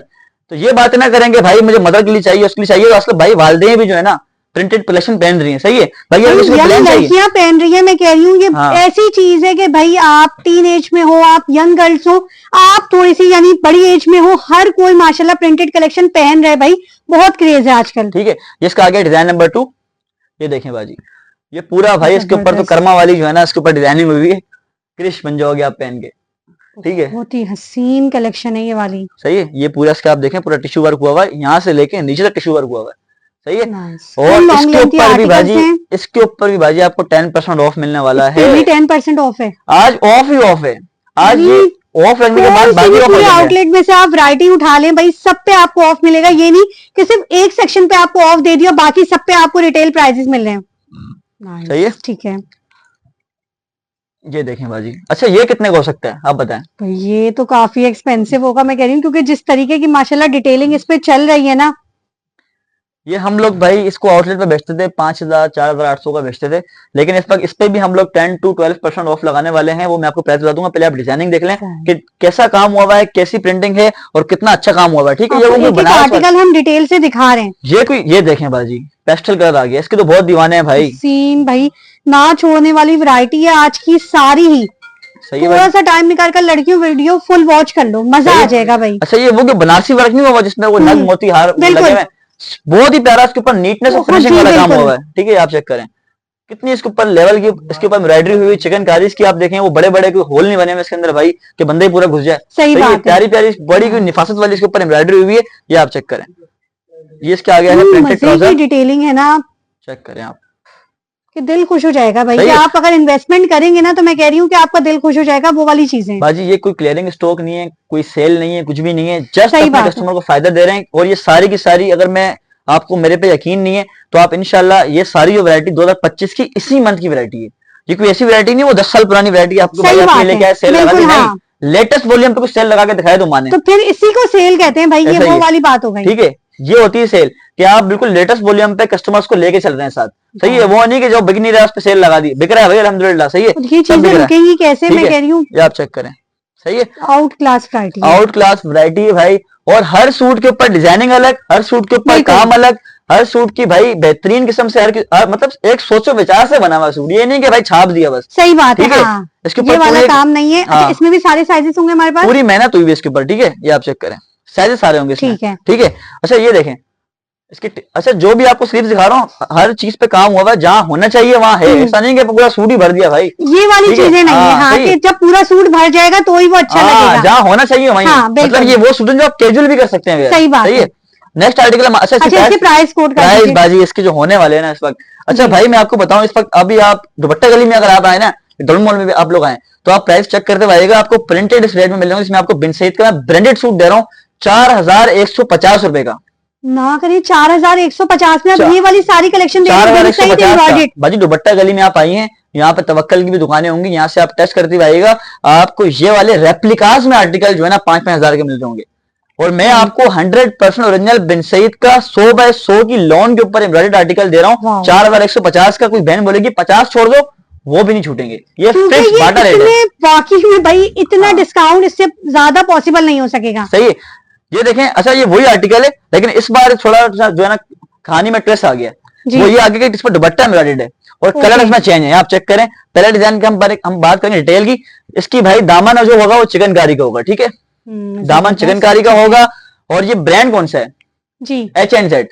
तो ये बात ना करेंगे भाई मुझे मदर के लिए चाहिए, उसके लिए चाहिए, तो असल भाई वालदें भी जो है ना प्रिंटेड कलेक्शन पहन रही हैं। सही है भाई, लड़कियां पहन रही है। मैं कह रही हूँ ये ऐसी चीज है कि भाई आप टीन एज में हो, आप यंग गर्ल्स हो, आप थोड़ी सी यानी बड़ी एज में हो, हर कोई माशाल्लाह प्रिंटेड कलेक्शन पहन रहा है भाई, बहुत क्रेज है आजकल। ठीक है, इसका आगे डिजाइन नंबर 2, ये देखें बाजी, ये पूरा भाई इसके ऊपर तो कर्मा वाली जो है ना इसके ऊपर डिजाइनिंग हुई है, क्रिश बन जाओगे आप पहन के। ठीक है, बहुत ही हसीन कलेक्शन है ये वाली। सही है, ये पूरा इसका आप देखें पूरा टिश्यू वर्क हुआ हुआ है, यहाँ से लेके नीचे तक टिश्यू वर्क हुआ हुआ है। सही है, और इसके ऊपर भी बाजी, इसके ऊपर भी बाजी आपको 10% ऑफ मिलने वाला है। 10% ऑफ है आज, ऑफ ही ऑफ है आज। ये ऑफ लगने के बाद बाकी पूरे आउटलेट में से आप वैरायटी उठा लें भाई, सब पे आपको ऑफ मिलेगा। ये नहीं कि सिर्फ एक सेक्शन पे आपको ऑफ दे दिया, बाकी सब पे आपको रिटेल प्राइसेस मिल रहे हैं। सही है, ठीक है, ये देखें बाजी। अच्छा, ये कितने का हो सकता है आप बताएं? तो ये तो काफी एक्सपेंसिव होगा मैं कह रही हूँ, क्योंकि जिस तरीके की माशाल्लाह डिटेलिंग इस पे चल रही है ना, ये हम लोग भाई इसको आउटलेट पे बेचते थे 5,000 4,800 का बेचते थे, लेकिन इस वक्त इस पे भी हम लोग 10 to 12% ऑफ लगाने वाले हैं। वो मैं आपको प्राइस बता दूंगा, पहले आप डिजाइनिंग देख लें कि कैसा काम हुआ है, कैसी प्रिंटिंग है और कितना अच्छा काम हुआ है। ठीक है, ये वो बनारस आर्टिकल हम डिटेल से दिखा रहे हैं। ये देखें बाजी, पेस्टल कलर आ गया, इसके तो बहुत दीवाने हैं भाई। सीन भाई ना छोड़ने वाली वैरायटी है आज की सारी ही। थोड़ा सा टाइम निकाल कर लड़कियों वीडियो फुल वॉच कर लो, मजा आ जाएगा भाई। अच्छा, ये वो बनारसी वर्क नहीं हुआ जिसमें वो नग मोती हार लगे हुए, बहुत ही प्यारा इसके ऊपर नीटनेस और फिनिशिंग वाला काम हुआ है। ठीक है, आप चेक करें कितनी इसके ऊपर लेवल की इसके ऊपर एम्ब्रॉयडरी हुई, चिकनकारी इसकी आप देखें, वो बड़े बड़े कोई होल नहीं बने हुए इसके अंदर भाई कि बंदे ही पूरा घुस जाए। सही बात है। प्यारी प्यारी बड़ी कोई निफासत वाली इसके ऊपर एम्ब्रॉयडरी हुई है, ये आप चेक करें। ये इसके आ गया है प्रिंटेड ट्राउजर, डिटेलिंग है ना, चेक करें आप कि दिल खुश हो जाएगा भाई। कि आप अगर इन्वेस्टमेंट करेंगे ना तो मैं कह रही हूँ कि आपका दिल खुश हो जाएगा, वो वाली चीजें। बाजी ये कोई क्लियरिंग स्टॉक नहीं है, कोई सेल नहीं है, कुछ भी नहीं है, जस्ट अपने कस्टमर को फायदा दे रहे हैं। और ये सारी की सारी, अगर मैं आपको मेरे पे यकीन नहीं है तो आप इंशाल्लाह ये सारी जो वैरायटी 2025 की इसी मंथ की वैरायटी है, ये कोई ऐसी वैरायटी नहीं वो 10 साल पुरानी वैरायटी आपको लेके आए सेल लगा दी, नहीं लेटेस्ट वॉल्यूम पे कुछ सेल लगा के दिखाए तो माने, तो फिर इसी को सेल कहते हैं भाई, ये वो वाली बात हो गई। ठीक है, ये होती है सेल कि आप बिल्कुल लेटेस्ट वॉल्यूम पे कस्टमर्स को लेके चल रहे हैं साथ। सही है, वो नहीं कि जो बिक नहीं रहा है उस पे सेल लगा दी, बिक रहा है भाई अल्हम्दुलिल्लाह। सही है, ये चीजें रुकेंगी कैसे, मैं कह रही हूँ ये आप चेक करें। सही है, out class variety, out class variety है भाई। और हर सूट के ऊपर डिजाइनिंग अलग, हर सूट के ऊपर काम अलग, हर सूट की भाई बेहतरीन किस्म से हर मतलब एक सोचो विचार से बना हुआ सूट, ये नहीं कि भाई छाप दिया बस। सही बात है, हाँ। इसके ऊपर ये वाला काम नहीं है। अच्छा, इसमें भी सारे साइजेस होंगे हमारे पास, पूरी मेहनत हुई है इसके ऊपर। ठीक है, ये आप चेक करें, साइजेस सारे होंगे इसमें। ठीक है, ठीक है। अच्छा, ये देखें इसकी, अच्छा जो भी आपको स्लीव दिखा रहा हूँ हर चीज पे काम हुआ है, जहाँ होना चाहिए वहाँ है, ऐसा नहीं कि पूरा सूट ही भर दिया भाई, ये वाली चीजें नहीं है। हाँ, कि जब पूरा सूट भर जाएगा तो ही वो अच्छा लगेगा, जहाँ होना चाहिए वहीं। मतलब ये वो सूट जो आप कैजुअल भी कर सकते हैं। सही बात है। नेक्स्ट आर्टिकल, अच्छा इसकी प्राइस कोड, प्राइस बाजी इसके जो होने वाले हैं ना इस वक्त। अच्छा भाई मैं आपको बताऊं, इस वक्त अभी आप दुपट्टा गली में अगर आप आए ना, डोल मॉल में भी आप लोग आए, तो आप प्राइस चेक करते आइएगा, आपको प्रिंटेड इस रेट में मिल जाएगा। इसमें आपको बिन सईद का मैं ब्रांडेड सूट दे रहा हूँ 4,150 रुपए का। ना करिए 4,150 में, अब ये वाली सारी कलेक्शन बाजी दुपट्टा गली में आप आई हैं, यहाँ पे तवक्कल की भी दुकानें होंगी, यहाँ से आप टेस्ट करते आइएगा, आपको ये वाले रेप्लिकास में आर्टिकल जो है ना 5-5 हजार के मिल जाएंगे। और मैं आपको 100% ओरिजिनल बिन सईद का 100 बाय 100 की लॉन के ऊपर एम्ब्रॉयडर्ड आर्टिकल दे रहा हूँ 4,150 का। कोई बहन बोलेगी 50 छोड़ दो, वो भी नहीं छूटेंगे, ये फिक्स बाटा रेट है। वाकई में भाई इतना डिस्काउंट इससे ज्यादा पॉसिबल नहीं हो सकेगा। सही है, ये देखें। अच्छा, ये वही आर्टिकल है, लेकिन इस बार थोड़ा जो है ना कहानी में ट्रेस आ गया, वो ये आगे इस पर दुपट्टा एम्ब्रॉयडर्ड है और कलर इसमें चेंज है। आप चेक करें, पहले डिजाइन की हम बात करेंगे डिटेल की। इसकी भाई दामन जो होगा वो चिकनकारी का होगा। ठीक है, दामन चिकनकारी का होगा। और ये ब्रांड कौन सा है जी? H&Z।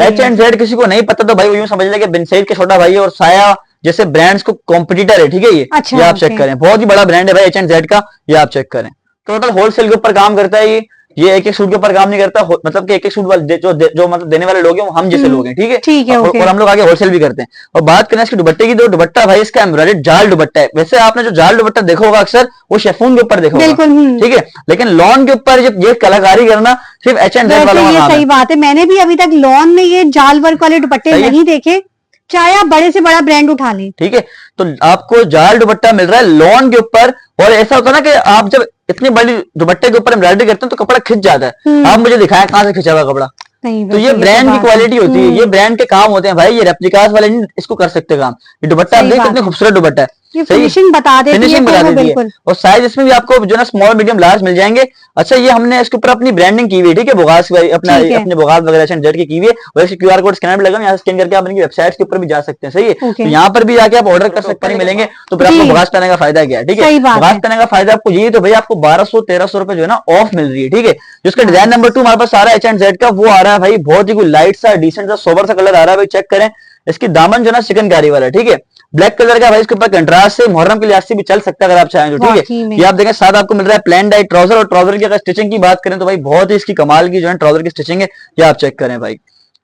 H&Z किसी को नहीं पता तो भाई वो यूं समझ ले कि बिन सईद के छोटा भाई और साया जैसे ब्रांड्स को कॉम्पिटिटर है। ठीक है, ये अच्छा, ये आप चेक करें, बहुत ही बड़ा ब्रांड है भाई H&Z का, ये आप चेक करें। टोटल होलसेल के ऊपर काम करता है ये एक एक सूट के ऊपर काम नहीं करता, मतलब कि एक एक सूट वाले जो मतलब देने वाले लोग हैं वो हम जैसे लोग हैं। ठीक है, ठीक है, और हम लोग आगे होलसेल भी करते हैं। और बात करें इसके दुपट्टे की, तो दुपट्टा भाई इसका एम्ब्रॉयडर्ड जाल दुपट्टा है। वैसे आपने जो जाल दुपट्टा देखा होगा अक्सर वो शेफून के ऊपर देखा होगा, ठीक है, लेकिन लॉन के ऊपर जब ये कलाकारी करना सिर्फ H&Z वालों का काम है। सही बात है, मैंने भी अभी तक लॉन में ये जाल वर्क वाले दुपट्टे नहीं देखे, चाहे आप बड़े से बड़ा ब्रांड उठा लें। ठीक है, तो आपको जाल दुपट्टा मिल रहा है लॉन के ऊपर। और ऐसा होता है ना कि आप जब इतनी बड़ी दुपट्टे के ऊपर एम्ब्रॉयडरी करते हैं तो कपड़ा खिंच जाता है। आप मुझे दिखाएं कहां से खिंचा हुआ कपड़ा, तो ये ब्रांड की क्वालिटी होती है, ये ब्रांड के काम होते हैं भाई। ये रेप्लिकास वाले नहीं इसको कर सकते काम। ये दुपट्टा आप देख कितने खूबसूरत दुपट्टा है, फिनिशिंग बता देती है। और साइज इसमें भी आपको जो ना स्मॉल मीडियम लार्ज मिल जाएंगे। अच्छा, ये हमने इसके ऊपर अपनी ब्रांडिंग की हुई है। ठीक है, बुगास अपने बुगास वगैरह H&Z की हुई है। और इसके QR कोड स्कैनर भी लगा, यहाँ स्कैन करके आप इनकी वेबसाइट के ऊपर भी जा सकते हैं। सही है, तो यहाँ पर भी जाके आप ऑर्डर कर सकते हैं, मिलेंगे। तो फिर आपको बुगास पहनने का फायदा क्या है? ठीक है, बुगास पहनने का फायदा आपको यही, तो भाई आपको 1200-1300 रुपए जो है ना ऑफ मिल रही है। ठीक है, जिसका डिजाइन नंबर 2 हमारे पास आ रहा है H&Z का, वो आ रहा है भाई बहुत ही कोई लाइट सा डिसेंट सा सोबर सा कलर आ रहा है भाई। चेक करें, इसकी दामन जो ना चिकनकारी वाला है। ठीक है, ब्लैक कलर का भाई, इसके ऊपर कंट्रास्ट से मुहर्रम के लिहाज से भी चल सकता है अगर आप चाहें तो। ठीक है, ये आप देखें साथ आपको मिल रहा है प्लेन डाई ट्राउजर। और ट्राउजर की अगर स्टिचिंग की बात करें तो भाई बहुत ही इसकी कमाल की जो है ट्राउजर की स्टिचिंग है, ये आप चेक करें भाई।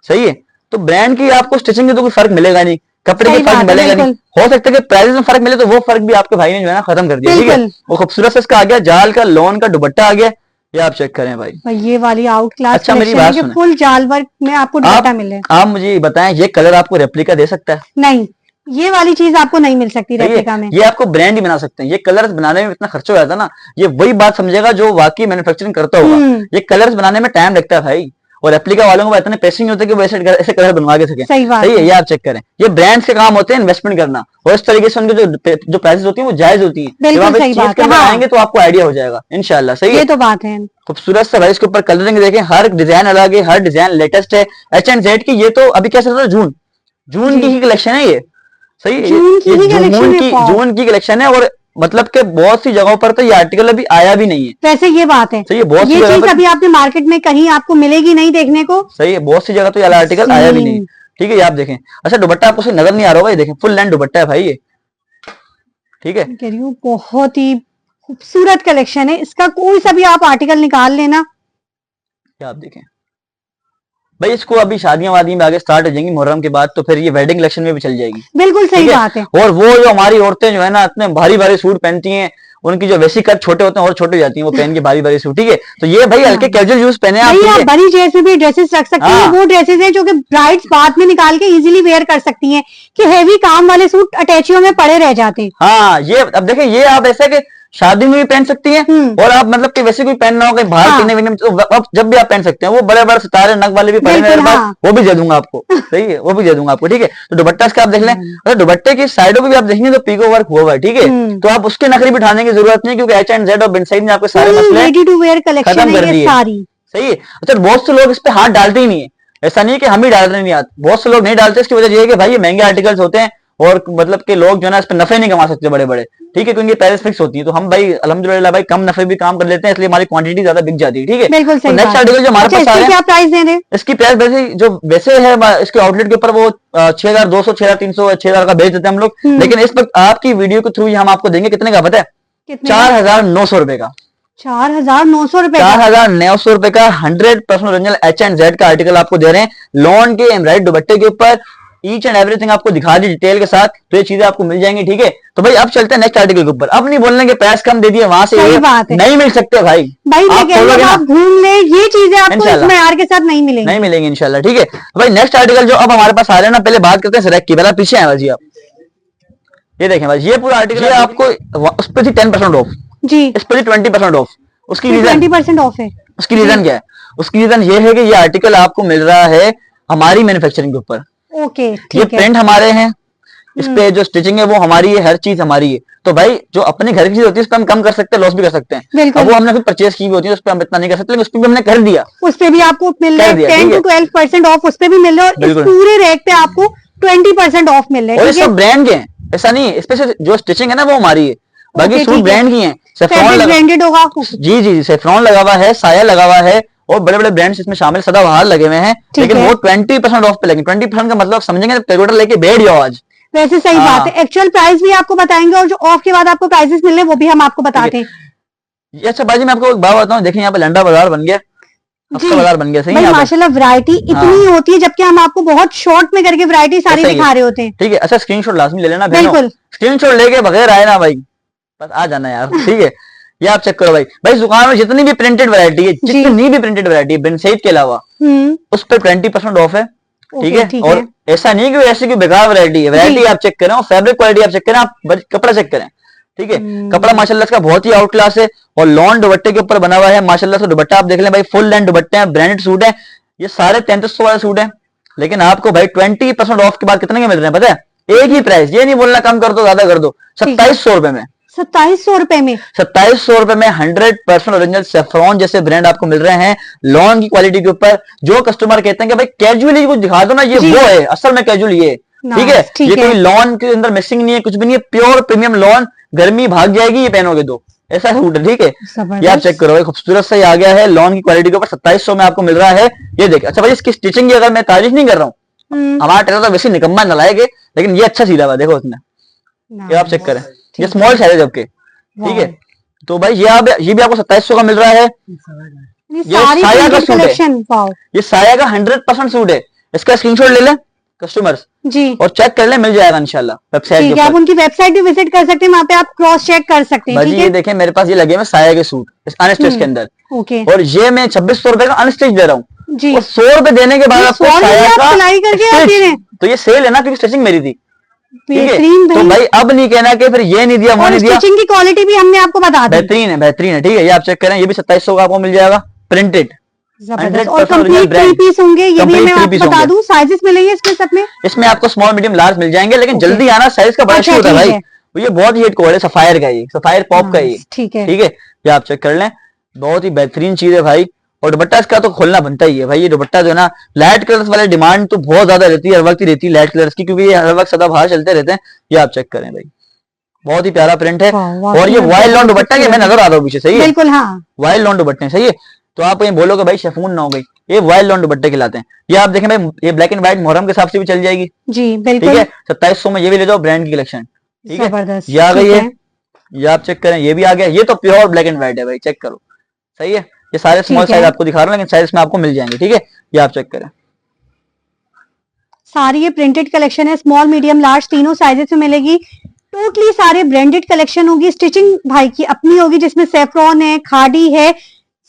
सही है, तो ब्रांड की आपको स्टिचिंग में तो कोई फर्क मिलेगा नहीं, कपड़े की फर्क मिलेगा नहीं। हो सकता है कि प्राइस में फर्क मिले, तो वो फर्क भी आपके भाई ने जो है ना खत्म कर दिया। ठीक है, वो खूबसूरत से इसका आ गया जाल का लॉन का दुपट्टा आ गया, ये आप चेक करें भाई। ये वाली आउट क्लास। अच्छा, मेरी बात सुने, फुल जाल वर्क में आपको दुपट्टा मिले। आप मुझे बताएं, ये कलर आपको रेप्लिका दे सकता है? नहीं, ये वाली चीज आपको नहीं मिल सकती रेप्लिका में। ये आपको ब्रांड ही बना सकते हैं। ये कलर्स बनाने में इतना खर्चा हो जाता है ना, ये वही बात समझेगा जो वाकई मैन्युफैक्चरिंग करता होगा। ये कलर्स बनाने में टाइम लगता है भाई, और रेप्लिका वालों को इतने पैसे नहीं होते कि वो ऐसे कलर बनवा के सके। सही बात है, ये आप चेक करें, ये ब्रांड्स के काम होते हैं इन्वेस्टमेंट करना, और इस तरीके से उनके जो प्राइसेस होती है वो जायज होती है। जब आप इस चीज के अंदर आएंगे तो आपको आइडिया हो जाएगा इंशाल्लाह। सही है, ये तो बात है। खूबसूरत सा भाई, इसके ऊपर कलरिंग देखें, हर डिजाइन अलग है, हर डिजाइन लेटेस्ट है H&Z की। ये तो अभी क्या चल रहा है, जून की ही कलेक्शन है ये। सही है, जून की कलेक्शन है, और मतलब के बहुत सी जगहों पर तो ये आर्टिकल अभी आया भी नहीं है। वैसे ये बात है, सही है, बहुत सी ये जगह चीज पर अभी आपने मार्केट में कहीं आपको मिलेगी नहीं देखने को। सही है, बहुत सी जगह तो ये आर्टिकल आया भी नहीं। ठीक है, ये आप देखें। अच्छा, दुपट्टा आपको सही नजर नहीं आ रहा होगा, ये देखें फुल लेंथ दुपट्टा है भाई ये। ठीक है, कह रही हूँ बहुत ही खूबसूरत कलेक्शन है, इसका कोई सा भी आप आर्टिकल निकाल लेना। क्या आप देखें भाई, इसको अभी शादियां वादियां में आगे स्टार्ट हो जाएंगी मुहर्रम के बाद, तो फिर ये वेडिंग कलेक्शन में भी चल जाएगी। बिल्कुल सही बात है। और वो जो हमारी औरतें जो है ना इतने भारी भारी सूट पहनती हैं, उनकी जो वैसी कट छोटे होते हैं और छोटे हो जाती हैं, वो पहन के भारी भारी सूट। ठीक है, तो ये भाई हल्के कैजुअल यूज पहने आप बड़ी ड्रेस में भी ड्रेसेस रख सकती हैं। वो ड्रेसेस हैं जो कि ब्राइड्स बाद में निकाल के इजीली वेयर कर सकती हैं, कि हेवी काम वाले सूट अटैचियों में पड़े रह जाते हैं। हाँ, ये अब देखें, ये आप ऐसा कि शादी में भी पहन सकती हैं, और आप मतलब कि वैसे कोई पहनना हो कहीं बाहर पहनने में, तो जब भी आप पहन सकते हैं। वो बड़े बड़े सितारे नग वाले भी पड़े मेरे पास, वो भी दे दूंगा आपको। सही है, वो भी दे दूंगा आपको। ठीक है, तो दुपट्टा इसका आप देख लें, अगर दुपट्टे की साइडों पे भी आप देखेंगे तो पीको वर्क हुआ हुआ है। ठीक है, तो आप उसके नखरे भी उठाने की जरूरत नहीं, क्योंकि H&Z और बिनसाइड ने आपके सारे मसले रेडी टू वेयर कलेक्शन खत्म कर दिए। सही है। अच्छा, बहुत से लोग इस पे हाथ डालते ही नहीं है, ऐसा नहीं है कि हम ही डाल रहे नहीं आते, बहुत से लोग नहीं डालते। इसकी वजह यह है कि भाई ये महंगे आर्टिकल्स होते हैं, और मतलब के लोग जो है ना इस पे नफे नहीं कमा सकते बड़े बड़े। ठीक है, क्योंकि प्राइस फिक्स होती है, तो हम भाई अल्हम्दुलिल्लाह भाई कम नफे भी काम कर लेते हैं, इसलिए हमारी क्वांटिटी ज्यादा बिक जाती है। ठीक है, बिल्कुल सही। नेक्स्ट आर्टिकल जो हमारे पास आ रहा है, क्या प्राइस दे रहे हैं? इसकी प्राइस वैसे है इसके आउटलेट के ऊपर वो 6200, 6300, 6000 का बेच देते हैं हम लोग, लेकिन इस वक्त आपकी वीडियो के थ्रू हम आपको देंगे कितने का पता है? 4900 रुपए का। 4900 रुपए, 4900 रुपए का 100% ओरिजिनल H&Z का आर्टिकल आपको दे रहे हैं, लॉन के एम्ब्रॉयडर्ड दुपट्टे के ऊपर। ईच एंड एवरीथिंग आपको दिखा दी डिटेल के साथ, तो ये चीजें आपको मिल जाएंगी। ठीक है, तो भाई अब चलते हैं नेक्स्ट आर्टिकल के ऊपर। अब नहीं बोलने के प्राइस कम दे दिए वहां से, नहीं मिल सकते भाई। आप घूम ले, ये चीजें आपको इस मयार के साथ नहीं मिलेंगी इंशाल्लाह। ठीक है, तो भाई नेक्स्ट आर्टिकल जो अब हमारे पास आ रहे हैं ना, पहले बात करते हैं सिरेक की। पहले पीछे आए जी आप, ये देखें भाई, ये पूरा आर्टिकल आपको उस पर थी 10% ऑफ जी, इस पर 20% ऑफ। उसकी रीजन 20% ऑफ है। उसकी रीजन क्या है? उसकी रीजन ये है कि ये आर्टिकल आपको मिल रहा है हमारी मैन्युफैक्चरिंग के ऊपर। ओके, ये प्रिंट हमारे हैं, इस पे जो स्टिचिंग है वो हमारी है, हर चीज हमारी है। तो भाई जो अपने घर की चीज होती है उस पर हम कम कर सकते हैं, लॉस भी कर सकते हैं। अब वो हमने फिर परचेज की भी होती है, उस पर हम इतना नहीं कर सकते, लेकिन उस पर भी हमने कर दिया, उस पे भी आपको मिल रहा है 10 to 12% ऑफ, उस पे भी मिल रहा है, और इस पूरे रैक पे आपको 20% ऑफ मिल रहा है। और ये सब ब्रांड के हैं, ऐसा नहीं है, इसमें जो स्टिचिंग है ना वो हमारी है, बाकी सूट ब्रांड की है। ब्रांडेड होगा जी, सेफ्रॉन लगा हुआ है, साया लगा हुआ है, और बड़े बड़े ब्रांड्स इसमें शामिल सदाबहार लगे हुए हैं, लेकिन वो 20% ऑफ पे लगे। 20% का मतलब समझेंगे, कैलकुलेटर लेके बैठ जाओ आज। वैसे सही बात है, एक्चुअल प्राइस भी आपको बताएंगे, और जो ऑफ के बाद आपको प्राइसेस मिल रहे हैं वो भी हम आपको बताते हैं। अच्छा बाजी, मैं आपको एक बात बताऊं, देखिए यहाँ पे लंडा बाजार बन गया, बाजार बन गया। सही है, माशाल्लाह वैरायटी इतनी होती है, जबकि हम आपको बहुत शॉर्ट में करके वैरायटी सारी दिखा रहे होते हैं। ठीक है, अच्छा स्क्रीनशॉट लाजमी ले लेना, बिल्कुल स्क्रीनशॉट लेके बगैर आए ना भाई, बस आ जाना यार। ठीक है, ये आप चेक करो भाई, दुकान में जितनी भी प्रिंटेड वैरायटी है, जितनी भी प्रिंटेड वैरायटी है बिनसाइड के अलावा, उस पर 20% ऑफ है। ठीक है, और ऐसा नहीं कि ऐसी कोई बेकार वैरायटी है, वैरायटी आप चेक करें, और फैब्रिक क्वालिटी आप चेक करें, आप कपड़ा चेक करें। ठीक है, कपड़ा माशाल्लाह इसका बहुत ही आउट क्लास है, और लॉन दुपट्टे के ऊपर बना हुआ है माशाल्लाह से। दुपट्टा आप देख लें भाई, फुल लेंथ दुपट्टे हैं, ब्रांडेड सूट है, ये सारे 3300 वाले सूट है, लेकिन आपको भाई 20% ऑफ के बाद कितने के मिल रहे हैं पता है? एक ही प्राइस, ये नहीं बोलना कम कर दो ज्यादा कर दो, 2700 रुपए में। 2700 रुपए में 2700 रुपए में 100% ओरिजिनल सेफ्रॉन जैसे ब्रांड आपको मिल रहे हैं, लॉन की क्वालिटी के ऊपर। जो कस्टमर कहते हैं कि भाई कैजुअली कुछ दिखा दो ना, ये वो है असल में कैजुअल, ये ठीक है, ये कोई लॉन के अंदर मिसिंग नहीं है, कुछ भी नहीं है, प्योर प्रीमियम लॉन, गर्मी भाग जाएगी ये पहनोगे दो, ऐसा सूट है। ठीक है, ये आप चेक करो, खूबसूरत सा आ गया है, लॉन की क्वालिटी के ऊपर 2700 में आपको मिल रहा है। ये देखिए, अच्छा भाई इसकी स्टिचिंग की अगर मैं तारीफ नहीं कर रहा हूँ, हमारा टेलर तो वैसे निकम्मा नलायक है, लेकिन ये अच्छा सीधा हुआ, देखो उसने, ये आप चेक करें, ये स्मॉल साइज है जबकि। ठीक है, तो भाई ये भी आपको 2700 का मिल रहा है। ये साया का सूट है, ये साया का 100% सूट है, इसका स्क्रीनशॉट ले लें कस्टमर्स जी, और चेक कर ले, मिल जाएगा इंशाल्लाह वेबसाइट। आप उनकी वेबसाइट भी विजिट कर सकते हैं, वहाँ पे आप क्रॉस चेक कर सकते हैं। ये देखें मेरे पास ये लगे हुए साया के सूट अनस्टिच के अंदर, और ये मैं 2600 रुपए का अनस्टिच दे रहा हूँ जी, और 100 रुपए देने के बाद आपको साया का करके, तो ये सेल है ना, क्योंकि स्टिचिंग मेरी थी। तो भाई अब नहीं कहना कि फिर ये नहीं दिया वो नहीं दिया, स्टिचिंग की क्वालिटी भी हमने आपको बता दी, बेहतरीन है, बेहतरीन है। ठीक है, ये आप चेक करें, ये भी 2700 का आपको मिल जाएगा, प्रिंटेड जबरदस्त। और कंप्लीट थ्री पीस होंगे, ये भी मैं आपको बता दूं। साइजेस मिलेंगे इसमें सब में? इसमें आपको स्मॉल मीडियम लार्ज मिल जाएंगे, लेकिन जल्दी आना, साइज का बड़ा इशू होता है भाई। ये बहुत ही हिट कोड है सफायर का, ये सफायर पॉप का ये। ठीक है, ठीक है, ये आप चेक कर लें, बहुत ही बेहतरीन चीज है भाई। और दुपट्टा इसका तो खोलना बनता ही है भाई। ये दुपट्टा जो है ना, लाइट कलर्स वाले डिमांड तो बहुत ज्यादा रहती है, हर वक्त ही रहती है लाइट कलर्स की, क्योंकि ये हर वक्त सदाबहार चलते रहते हैं। ये आप चेक करें भाई, बहुत ही प्यारा प्रिंट है। और ये वाइल्ड लॉन दुपट्टा के मैं नजर आ रहा हूँ पीछे, सही है? बिल्कुल हाँ, वाइल्ड लॉन दुपट्टे, सही है। तो आप ये बोलोगे भाई शिफॉन ना हो गई, ये वाइल्ड लॉन दुपट्टे कहलाते हैं। ये आप देखें भाई, ये ब्लैक एंड व्हाइट मुहर्रम के हिसाब से भी चल जाएगी जी, बिल्कुल। ठीक है, 2700 में ये भी ले जाओ, ब्रांड की कलेक्शन। ठीक है, ये आ गई है, ये आप चेक करें, ये भी आ गया। ये तो प्योर ब्लैक एंड व्हाइट है भाई, चेक करो, सही है। ये सारे स्मॉल साइज आपको दिखा रहा हूँ, लेकिन साइज में आपको मिल जाएंगे। ठीक है, ये आप चेक करें, सारी ये प्रिंटेड कलेक्शन है, स्मॉल मीडियम लार्ज तीनों साइजेस में मिलेगी। टोटली सारे ब्रांडेड कलेक्शन होगी। स्टिचिंग भाई की अपनी होगी, जिसमें सेफ्रॉन है, खादी है,